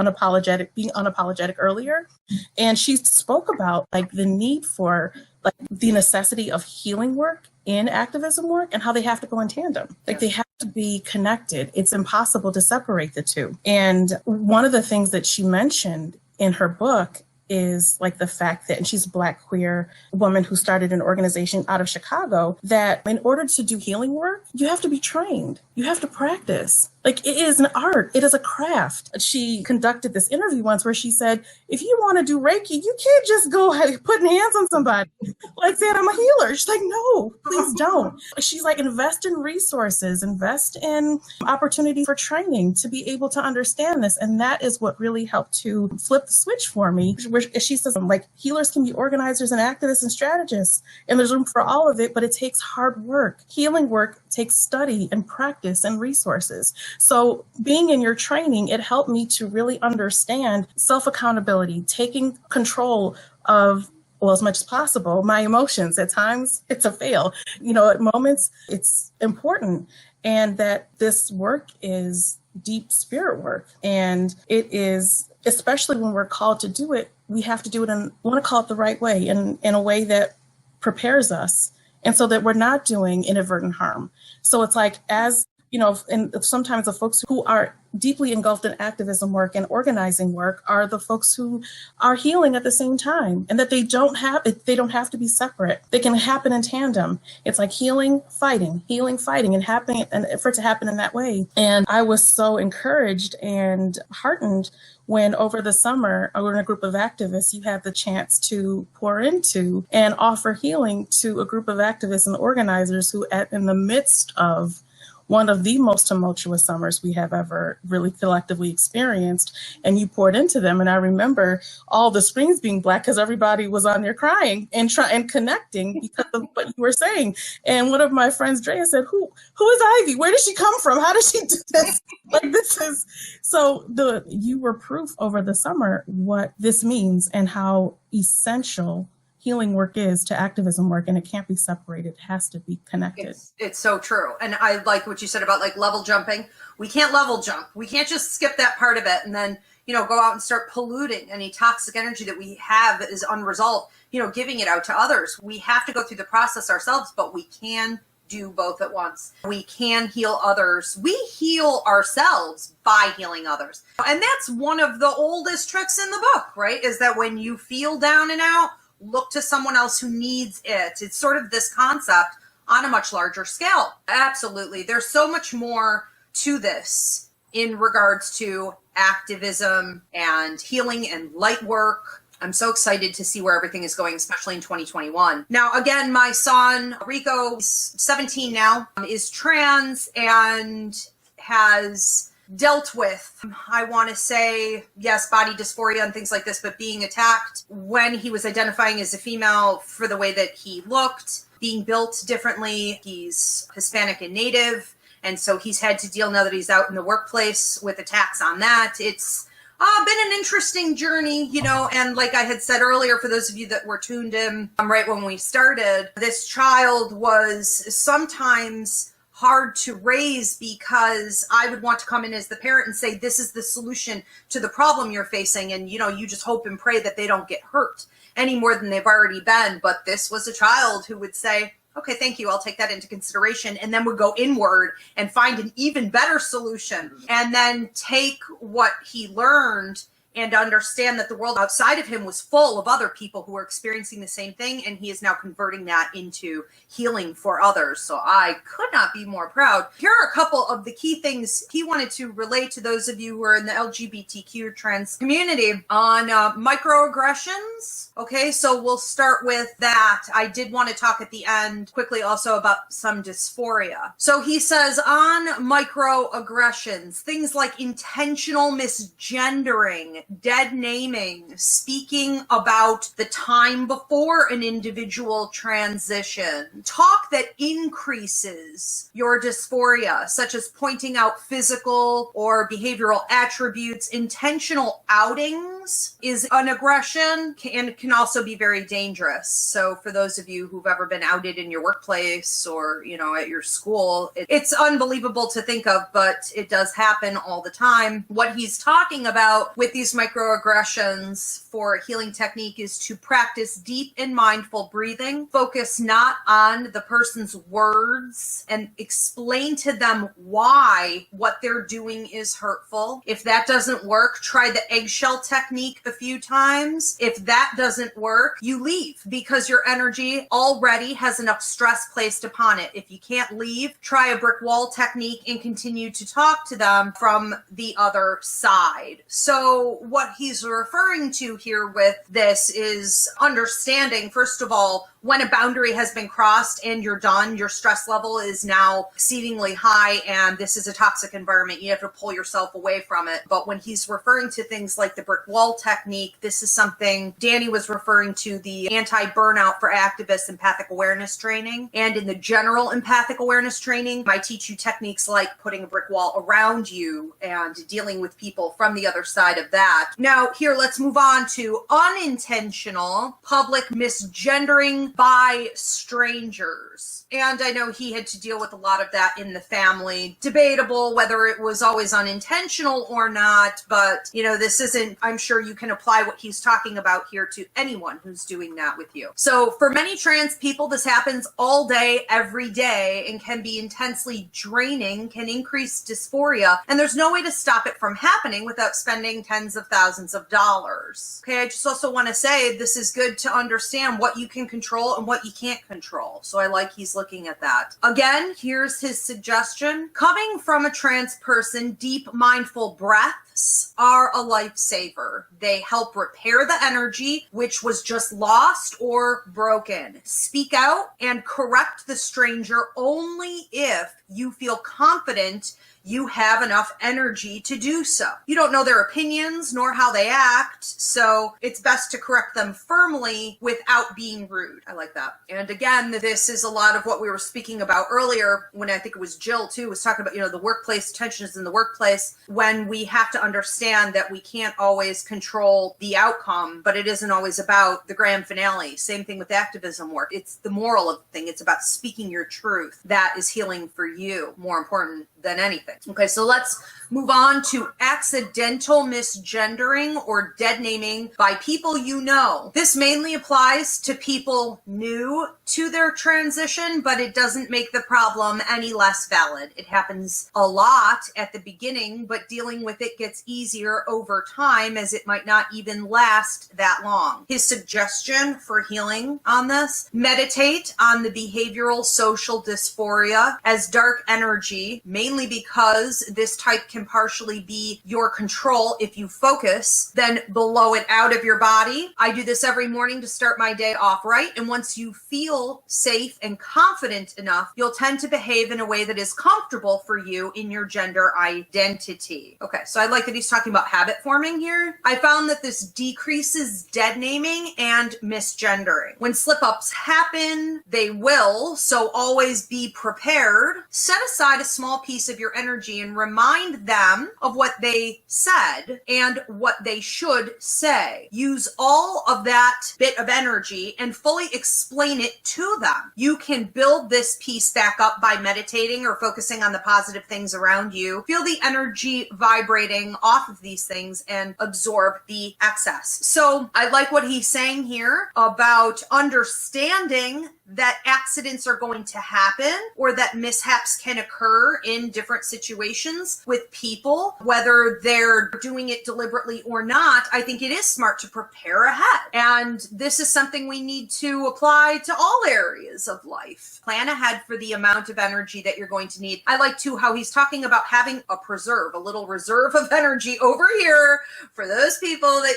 being unapologetic earlier. And she spoke about like the need for like the necessity of healing work in activism work and how they have to go in tandem. Like they have to be connected. It's impossible to separate the two. And one of the things that she mentioned in her book is like the fact that, and she's a Black queer woman who started an organization out of Chicago, that in order to do healing work, you have to be trained. You have to practice. Like it is an art. It is a craft. She conducted this interview once where she said, if you want to do Reiki, you can't just go ahead putting hands on somebody like saying I'm a healer. She's like, no, please don't. She's like, invest in resources, invest in opportunity for training to be able to understand this. And that is what really helped to flip the switch for me. Where she says, like, healers can be organizers and activists and strategists, and there's room for all of it, but it takes hard work. Healing work takes study and practice and resources. So being in your training, it helped me to really understand self-accountability, taking control of, well, as much as possible, my emotions. At times, it's a fail. At moments, it's important. And that this work is deep spirit work. And it is, especially when we're called to do it, we have to do it in, I want to call it the right way, in a way that prepares us. And so that we're not doing inadvertent harm. So it's like, as and sometimes the folks who are deeply engulfed in activism work and organizing work are the folks who are healing at the same time, and that they don't have to be separate. They can happen in tandem. It's like healing, fighting, and happening, and for it to happen in that way. And I was so encouraged and heartened when over the summer, we were in a group of activists, you had the chance to pour into and offer healing to a group of activists and organizers who, in the midst of one of the most tumultuous summers we have ever really collectively experienced, and you poured into them. And I remember all the screens being black because everybody was on there crying and connecting because of what you were saying. And one of my friends, Drea, said, "Who is Ivy? Where did she come from? How did she do this?" Like, this is so. You were proof over the summer what this means and how essential healing work is to activism work, and it can't be separated. It has to be connected. It's so true. And I like what you said about like level jumping. We can't level jump. We can't just skip that part of it and then, go out and start polluting any toxic energy that we have is unresolved, giving it out to others. We have to go through the process ourselves, but we can do both at once. We can heal others. We heal ourselves by healing others. And that's one of the oldest tricks in the book, right? Is that when you feel down and out, look to someone else who needs it. It's sort of this concept on a much larger scale. Absolutely. There's so much more to this in regards to activism and healing and light work. I'm so excited to see where everything is going, especially in 2021. Now, again, my son, Rico, is 17 now, is trans and has dealt with, I want to say, yes, body dysphoria and things like this, but being attacked when he was identifying as a female for the way that he looked, being built differently. He's Hispanic and Native, and so he's had to deal now that he's out in the workplace with attacks on that. It's been an interesting journey, and like I had said earlier, for those of you that were tuned in right when we started, this child was sometimes hard to raise because I would want to come in as the parent and say, this is the solution to the problem you're facing. And, you just hope and pray that they don't get hurt any more than they've already been. But this was a child who would say, okay, thank you, I'll take that into consideration, and then would go inward and find an even better solution, and then take what he learned and understand that the world outside of him was full of other people who were experiencing the same thing, and he is now converting that into healing for others. So I could not be more proud. Here are a couple of the key things he wanted to relate to those of you who are in the LGBTQ trans community on microaggressions. Okay, so we'll start with that. I did want to talk at the end quickly also about some dysphoria. So he says on microaggressions, things like intentional misgendering, dead naming, speaking about the time before an individual transition, talk that increases your dysphoria, such as pointing out physical or behavioral attributes. Intentional outings is an aggression and can also be very dangerous. So for those of you who've ever been outed in your workplace or, at your school, it's unbelievable to think of, but it does happen all the time. What he's talking about with these microaggressions for a healing technique is to practice deep and mindful breathing, focus not on the person's words, and explain to them why what they're doing is hurtful. If that doesn't work, try the eggshell technique a few times. If that doesn't work, you leave because your energy already has enough stress placed upon it. If you can't leave, try a brick wall technique and continue to talk to them from the other side. So what he's referring to here with this is understanding, first of all, when a boundary has been crossed and you're done, your stress level is now exceedingly high and this is a toxic environment. You have to pull yourself away from it. But when he's referring to things like the brick wall technique, this is something Danny was referring to, the anti-burnout for activists empathic awareness training. And in the general empathic awareness training, I teach you techniques like putting a brick wall around you and dealing with people from the other side of that. Now, here, let's move on to unintentional public misgendering, by strangers. And I know he had to deal with a lot of that in the family. Debatable whether it was always unintentional or not, but this isn't, I'm sure you can apply what he's talking about here to anyone who's doing that with you. So for many trans people, this happens all day, every day, and can be intensely draining, can increase dysphoria, and there's no way to stop it from happening without spending tens of thousands of dollars. Okay, I just also want to say this is good to understand what you can control and what you can't control. So I like he's looking at that. Again, here's his suggestion. Coming from a trans person, deep mindful breaths are a lifesaver. They help repair the energy which was just lost or broken. Speak out and correct the stranger only if you feel confident you have enough energy to do so. You don't know their opinions nor how they act, so it's best to correct them firmly without being rude. I like that. And again, this is a lot of what we were speaking about earlier when I think it was Jill too, was talking about, the workplace tensions in the workplace, when we have to understand that we can't always control the outcome, but it isn't always about the grand finale. Same thing with activism work. It's the moral of the thing. It's about speaking your truth. That is healing for you, more important than anything. Okay, so let's move on to accidental misgendering or dead naming by people you know. This mainly applies to people new to their transition, but it doesn't make the problem any less valid. It happens a lot at the beginning, but dealing with it gets easier over time as it might not even last that long. His suggestion for healing on this: meditate on the behavioral social dysphoria as dark energy, mainly because this type can partially be your control if you focus, then blow it out of your body. I do this every morning to start my day off right, and once you feel safe and confident enough, you'll tend to behave in a way that is comfortable for you in your gender identity. Okay, so I like that he's talking about habit forming here. I found that this decreases dead naming and misgendering. When slip-ups happen, they will, so always be prepared. Set aside a small piece of your energy and remind them of what they said and what they should say. Use all of that bit of energy and fully explain it to them. You can build this piece back up by meditating or focusing on the positive things around you. Feel the energy vibrating off of these things and absorb the excess. So I like what he's saying here about understanding that accidents are going to happen or that mishaps can occur in different situations with people, whether they're doing it deliberately or not. I think it is smart to prepare ahead. And this is something we need to apply to all areas of life. Plan ahead for the amount of energy that you're going to need. I like too how he's talking about having a preserve, a little reserve of energy over here for those people that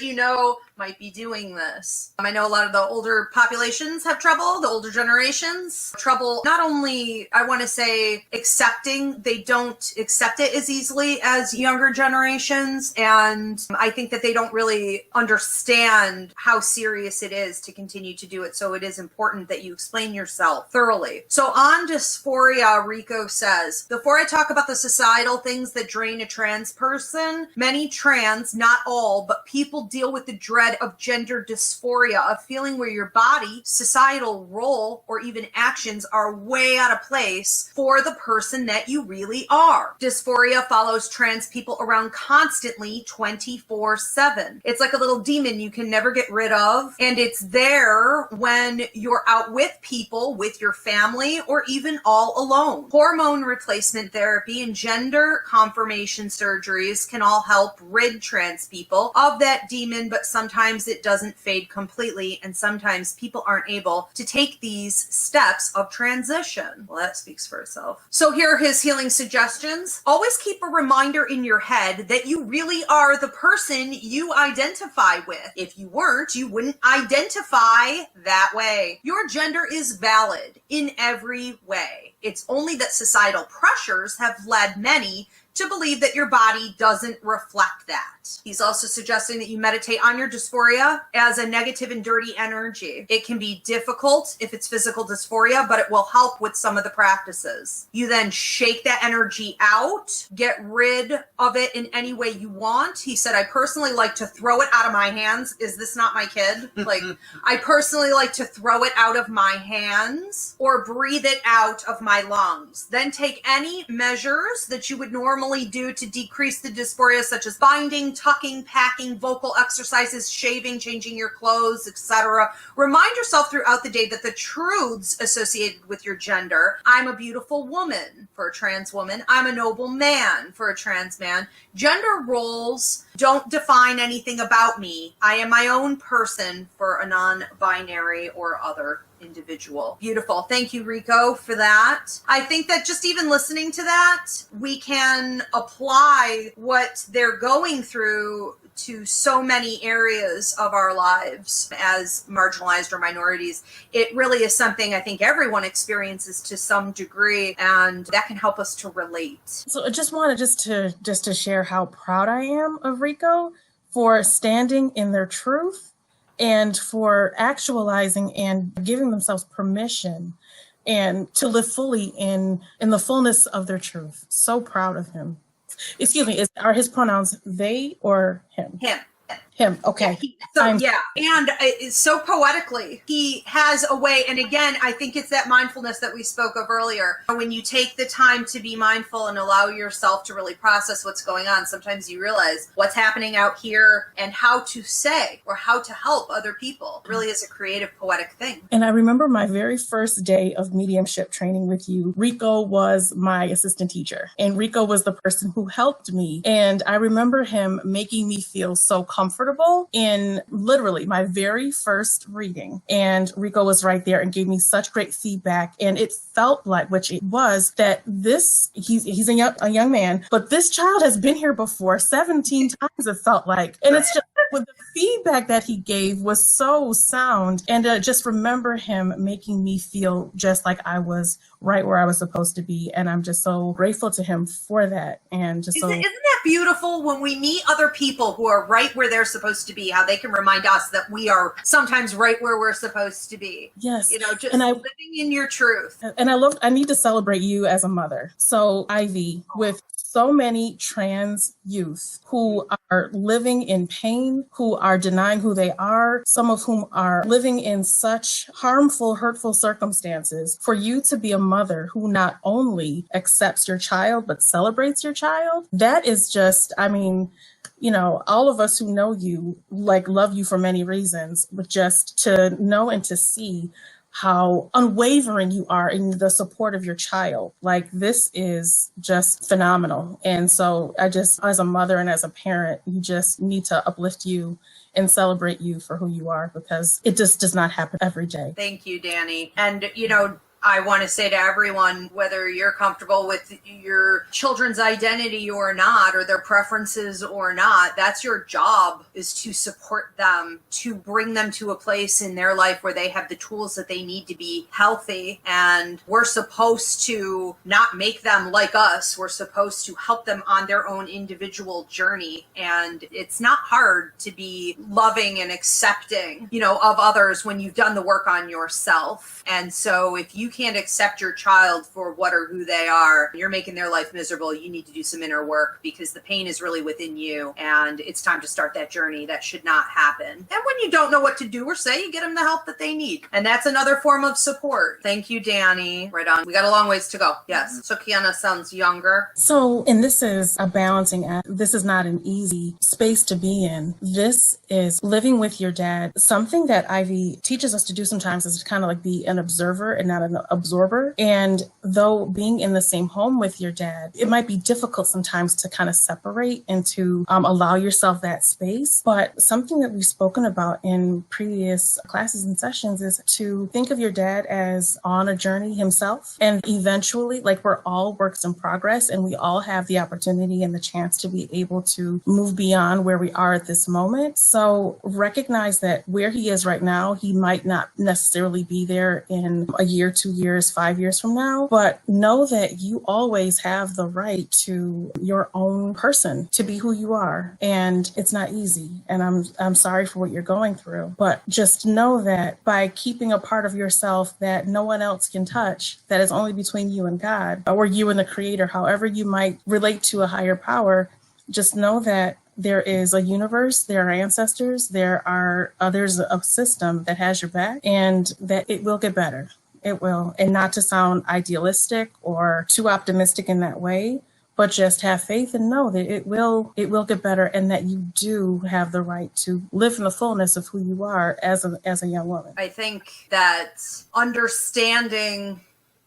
might be doing this. I know a lot of the older populations have trouble, the older generations, trouble not only, I want to say, accepting, they don't accept it as easily as younger generations, and I think that they don't really understand how serious it is to continue to do it, so it is important that you explain yourself thoroughly. So on dysphoria, Rico says, before I talk about the societal things that drain a trans person, many trans, not all, but people deal with the dread of gender dysphoria, a feeling where your body, societal role, or even actions are way out of place for the person that you really are. Dysphoria follows trans people around constantly 24/7. It's like a little demon you can never get rid of, and it's there when you're out with people, with your family, or even all alone. Hormone replacement therapy and gender confirmation surgeries can all help rid trans people of that demon, but sometimes it doesn't fade completely, and sometimes people aren't able to take these steps of transition. Well, that speaks for itself. So here are his healing suggestions. Always keep a reminder in your head that you really are the person you identify with. If you weren't, you wouldn't identify that way. Your gender is valid in every way. It's only that societal pressures have led many to believe that your body doesn't reflect that. He's also suggesting that you meditate on your dysphoria as a negative and dirty energy. It can be difficult if it's physical dysphoria, but it will help with some of the practices. You then shake that energy out, get rid of it in any way you want. He said, I personally like to throw it out of my hands. Is this not my kid? Like, I personally like to throw it out of my hands or breathe it out of my lungs. Then take any measures that you would normally do to decrease the dysphoria, such as binding, tucking, packing, vocal exercises, shaving, changing your clothes, etc. Remind yourself throughout the day that the truths associated with your gender. I'm a beautiful woman for a trans woman. I'm a noble man for a trans man. Gender roles don't define anything about me. I am my own person for a non-binary or other individual. Beautiful. Thank you, Rico, for that. I think that just even listening to that, we can apply what they're going through to so many areas of our lives as marginalized or minorities. It really is something I think everyone experiences to some degree, and that can help us to relate. So I just wanted to share how proud I am of Rico for standing in their truth and for actualizing and giving themselves permission and to live fully in the fullness of their truth. So proud of him. Excuse me, are his pronouns they or him? Him, okay. And it's so poetically, he has a way, and again, I think it's that mindfulness that we spoke of earlier. When you take the time to be mindful and allow yourself to really process what's going on, sometimes you realize what's happening out here and how to say or how to help other people. It really is a creative, poetic thing. And I remember my very first day of mediumship training with you. Rico was my assistant teacher, and Rico was the person who helped me. And I remember him making me feel so comfortable in literally my very first reading. And Rico was right there and gave me such great feedback. And it felt like, which it was, that he's a young man, but this child has been here before 17 times, it felt like. And it's just with the feedback that he gave was so sound. And just remember him making me feel just like I was right where I was supposed to be. And I'm just so grateful to him for that. And just isn't that beautiful when we meet other people who are right where they're supposed to be, how they can remind us that we are sometimes right where we're supposed to be. Yes. Just living in your truth. And I need to celebrate you as a mother. So Ivy, with so many trans youth who are living in pain, who are denying who they are, some of whom are living in such harmful, hurtful circumstances, for you to be a mother who not only accepts your child, but celebrates your child, that is just, all of us who know you, love you for many reasons, but just to know and to see how unwavering you are in the support of your child. This is just phenomenal. And so I just, as a mother and as a parent, you just need to uplift you and celebrate you for who you are, because it just does not happen every day. Thank you, Danny. And, I want to say to everyone, whether you're comfortable with your children's identity or not, or their preferences or not, that's your job, is to support them, to bring them to a place in their life where they have the tools that they need to be healthy. And we're supposed to not make them like us. We're supposed to help them on their own individual journey. And it's not hard to be loving and accepting, of others when you've done the work on yourself. And so if you can't accept your child for what or who they are, you're making their life miserable, you need to do some inner work, because the pain is really within you, and it's time to start that journey. That should not happen. And when you don't know what to do or say, you get them the help that they need. And that's another form of support. Thank you, Danny. Right on. We got a long ways to go. Yes. So Kiana sounds younger. So, and this is a balancing act. This is not an easy space to be in. This is living with your dad. Something that Ivy teaches us to do sometimes is to kind of be an observer and not an absorber. And though being in the same home with your dad, it might be difficult sometimes to kind of separate and to allow yourself that space. But something that we've spoken about in previous classes and sessions is to think of your dad as on a journey himself. And eventually, we're all works in progress, and we all have the opportunity and the chance to be able to move beyond where we are at this moment. So recognize that where he is right now, he might not necessarily be there in a year, 2 years, 5 years from now. But know that you always have the right to your own person, to be who you are. And it's not easy. And I'm sorry for what you're going through. But just know that by keeping a part of yourself that no one else can touch, that is only between you and God, or you and the Creator, however you might relate to a higher power, just know that there is a universe, there are ancestors, there are others, a system that has your back, and that it will get better. It will. And not to sound idealistic or too optimistic in that way, but just have faith and know that it will get better, and that you do have the right to live in the fullness of who you are as a young woman. I think that understanding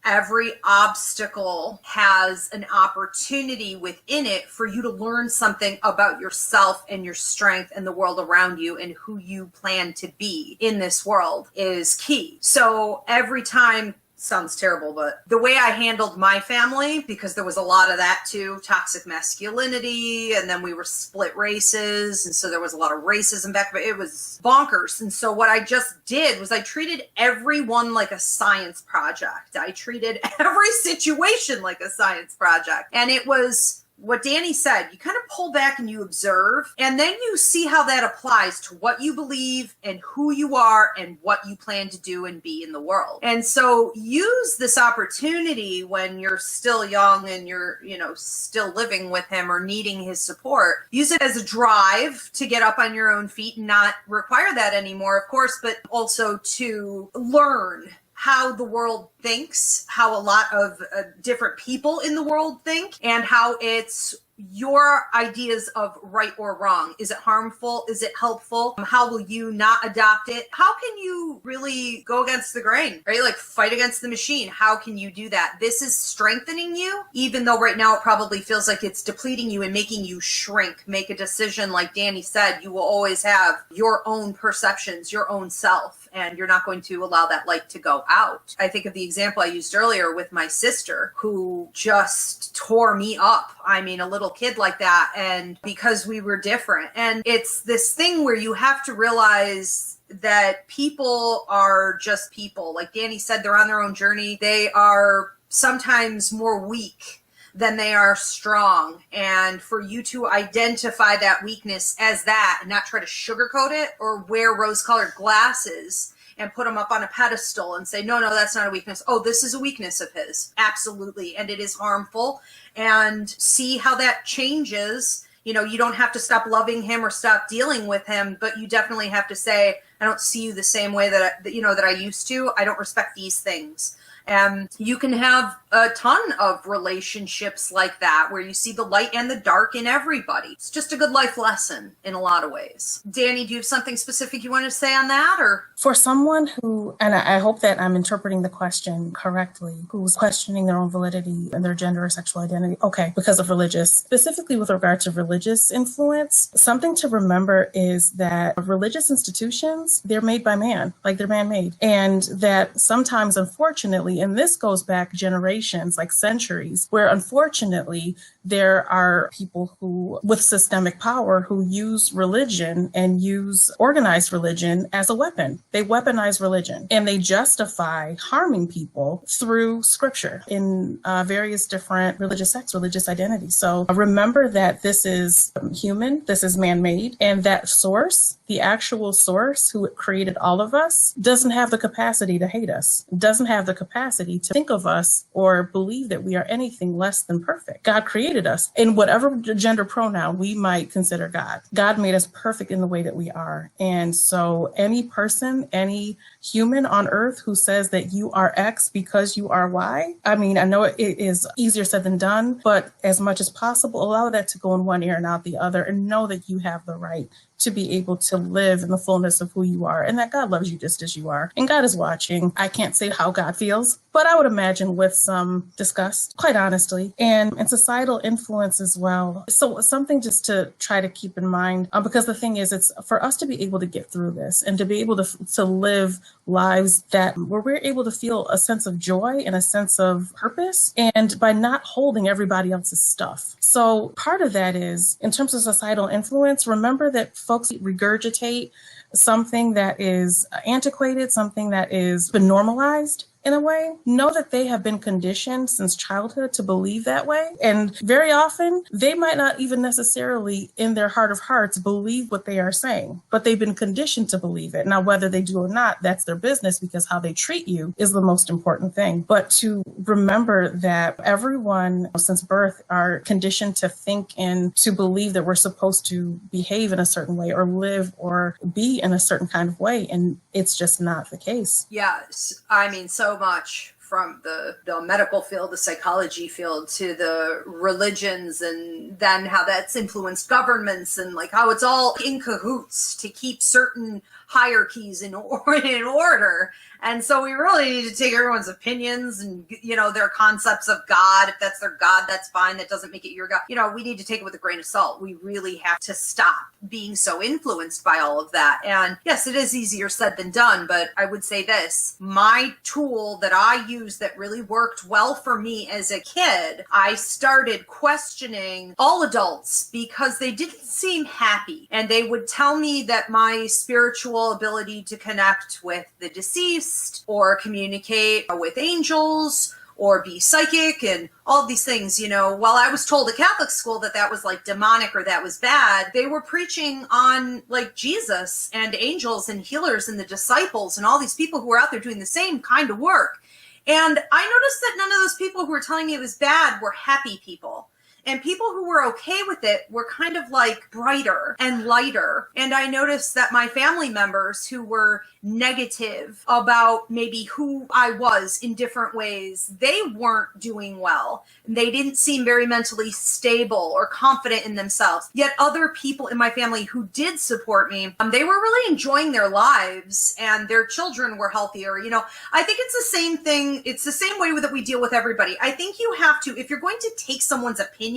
every obstacle has an opportunity within it for you to learn something about yourself and your strength and the world around you and who you plan to be in this world is key. So every time, sounds terrible, but the way I handled my family, because there was a lot of that too, toxic masculinity, and then we were split races, and so there was a lot of racism back, but it was bonkers. And so what I just did was I treated everyone like a science project. I treated every situation like a science project. And it was what Danny said, you kind of pull back and you observe, and then you see how that applies to what you believe and who you are and what you plan to do and be in the world. And so use this opportunity when you're still young and you're, still living with him or needing his support. Use it as a drive to get up on your own feet and not require that anymore, of course, but also to learn how the world thinks, how a lot of different people in the world think, and how it's your ideas of right or wrong. Is it harmful? Is it helpful? How will you not adopt it? How can you really go against the grain, right? Like fight against the machine. How can you do that? This is strengthening you, even though right now it probably feels like it's depleting you and making you shrink. Make a decision. Like Danny said, you will always have your own perceptions, your own self, and you're not going to allow that light to go out. I think of the example I used earlier with my sister, who just tore me up. I mean, a little kid like that, and because we were different. And it's this thing where you have to realize that people are just people. Like Danny said, they're on their own journey. They are sometimes more weak than they are strong. And for you to identify that weakness as that and not try to sugarcoat it or wear rose-colored glasses and put them up on a pedestal and say, no, that's not a weakness. Oh, this is a weakness of his. Absolutely. And it is harmful. And see how that changes. You don't have to stop loving him or stop dealing with him, but you definitely have to say, I don't see you the same way that I used to. I don't respect these things. And you can have a ton of relationships like that where you see the light and the dark in everybody. It's just a good life lesson in a lot of ways. Danny, do you have something specific you want to say on that? Or for someone who, and I hope that I'm interpreting the question correctly, who's questioning their own validity and their gender or sexual identity, because of specifically with regard to religious influence, something to remember is that religious institutions, they're made by man, like they're man-made. And that sometimes, unfortunately, and this goes back generations, like centuries, where unfortunately there are people who, with systemic power, who use religion and use organized religion as a weapon. They weaponize religion and they justify harming people through scripture in various different religious sects, religious identities. So remember that this is human, this is man-made, and that source, the actual source who created all of us, doesn't have the capacity to hate us, doesn't have the capacity to think of us or believe that we are anything less than perfect. God created us in whatever gender pronoun we might consider God. God made us perfect in the way that we are. And so any person, any human on earth who says that you are X because you are Y, I know it is easier said than done, but as much as possible, allow that to go in one ear and out the other, and know that you have the right to be able to live in the fullness of who you are, and that God loves you just as you are. And God is watching. I can't say how God feels, but I would imagine with some disgust, quite honestly, and societal influence as well. So something just to try to keep in mind, because the thing is, it's for us to be able to get through this and to be able to live lives where we're able to feel a sense of joy and a sense of purpose, and by not holding everybody else's stuff. So part of that is, in terms of societal influence, remember that folks regurgitate something that is antiquated, something that is been normalized in a way, know that they have been conditioned since childhood to believe that way. And very often, they might not even necessarily in their heart of hearts believe what they are saying, but they've been conditioned to believe it. Now, whether they do or not, that's their business, because how they treat you is the most important thing. But to remember that everyone since birth are conditioned to think and to believe that we're supposed to behave in a certain way or live or be in a certain kind of way. And it's just not the case. Yes. I mean, so much from the medical field, the psychology field, to the religions, and then how that's influenced governments, and like how it's all in cahoots to keep certain hierarchies in order. And so we really need to take everyone's opinions and, their concepts of God. If that's their God, that's fine. That doesn't make it your God. We need to take it with a grain of salt. We really have to stop being so influenced by all of that. And yes, it is easier said than done, but I would say this, my tool that I used that really worked well for me as a kid, I started questioning all adults because they didn't seem happy. And they would tell me that my spiritual ability to connect with the deceased or communicate with angels or be psychic and all these things, while I was told at Catholic school that was like demonic or that was bad, they were preaching on like Jesus and angels and healers and the disciples and all these people who were out there doing the same kind of work. And I noticed that none of those people who were telling me it was bad were happy people. And people who were okay with it were kind of like brighter and lighter. And I noticed that my family members who were negative about maybe who I was in different ways, they weren't doing well. They didn't seem very mentally stable or confident in themselves. Yet other people in my family who did support me, they were really enjoying their lives and their children were healthier. I think it's the same thing. It's the same way that we deal with everybody. I think you have to, if you're going to take someone's opinion,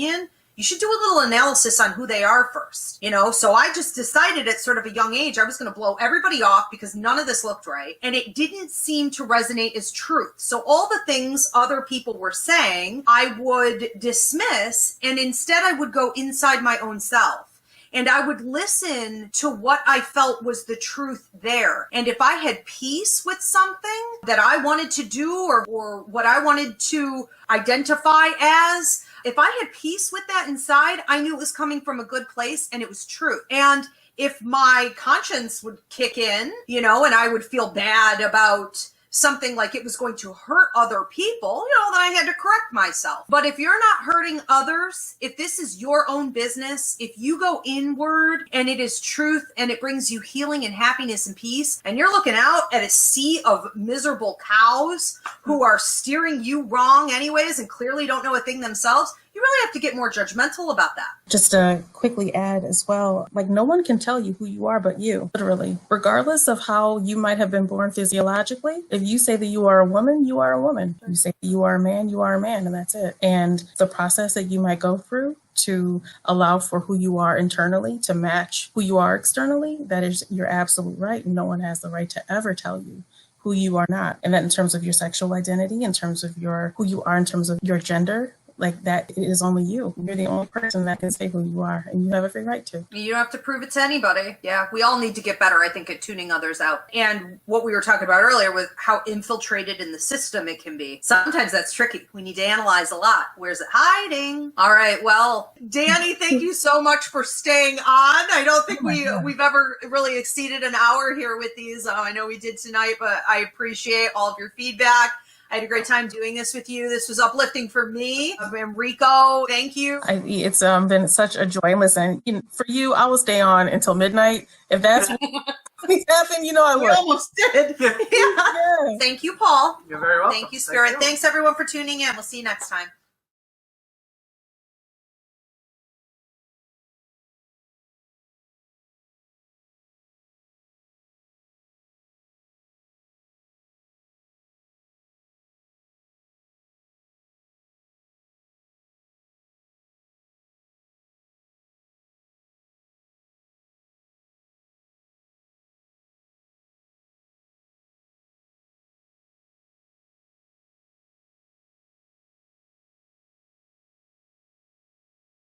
you should do a little analysis on who they are first, So I just decided at sort of a young age, I was going to blow everybody off because none of this looked right. And it didn't seem to resonate as truth. So all the things other people were saying, I would dismiss. And instead I would go inside my own self. And I would listen to what I felt was the truth there. And if I had peace with something that I wanted to do or what I wanted to identify as, if I had peace with that inside, I knew it was coming from a good place and it was true. And if my conscience would kick in, and I would feel bad about something like it was going to hurt other people, then I had to correct myself. But if you're not hurting others, if this is your own business, if you go inward and it is truth and it brings you healing and happiness and peace, and you're looking out at a sea of miserable cows who are steering you wrong anyways and clearly don't know a thing themselves, you really have to get more judgmental about that. Just to quickly add as well, like no one can tell you who you are but you, literally. Regardless of how you might have been born physiologically, if you say that you are a woman, you are a woman. You say that you are a man, you are a man, and that's it. And the process that you might go through to allow for who you are internally to match who you are externally, that is your absolute right. No one has the right to ever tell you who you are not. And that in terms of your sexual identity, in terms of who you are, in terms of your gender, like that, it is only you. You're the only person that can say who you are, and you have every right to. You don't have to prove it to anybody. Yeah, we all need to get better, I think, at tuning others out. And what we were talking about earlier with how infiltrated in the system it can be. Sometimes that's tricky. We need to analyze a lot. Where's it hiding? All right, well, Danny, thank you so much for staying on. I don't think we've ever really exceeded an hour here with these. I know we did tonight, but I appreciate all of your feedback. I had a great time doing this with you. This was uplifting for me. Enrico, thank you. It's been such a joy. And listen, for you, I will stay on until midnight. If that's what happened, I would. We almost did. Yeah. Yeah. Thank you, Paul. You're very welcome. Thank you, Spirit. Thanks, everyone, for tuning in. We'll see you next time.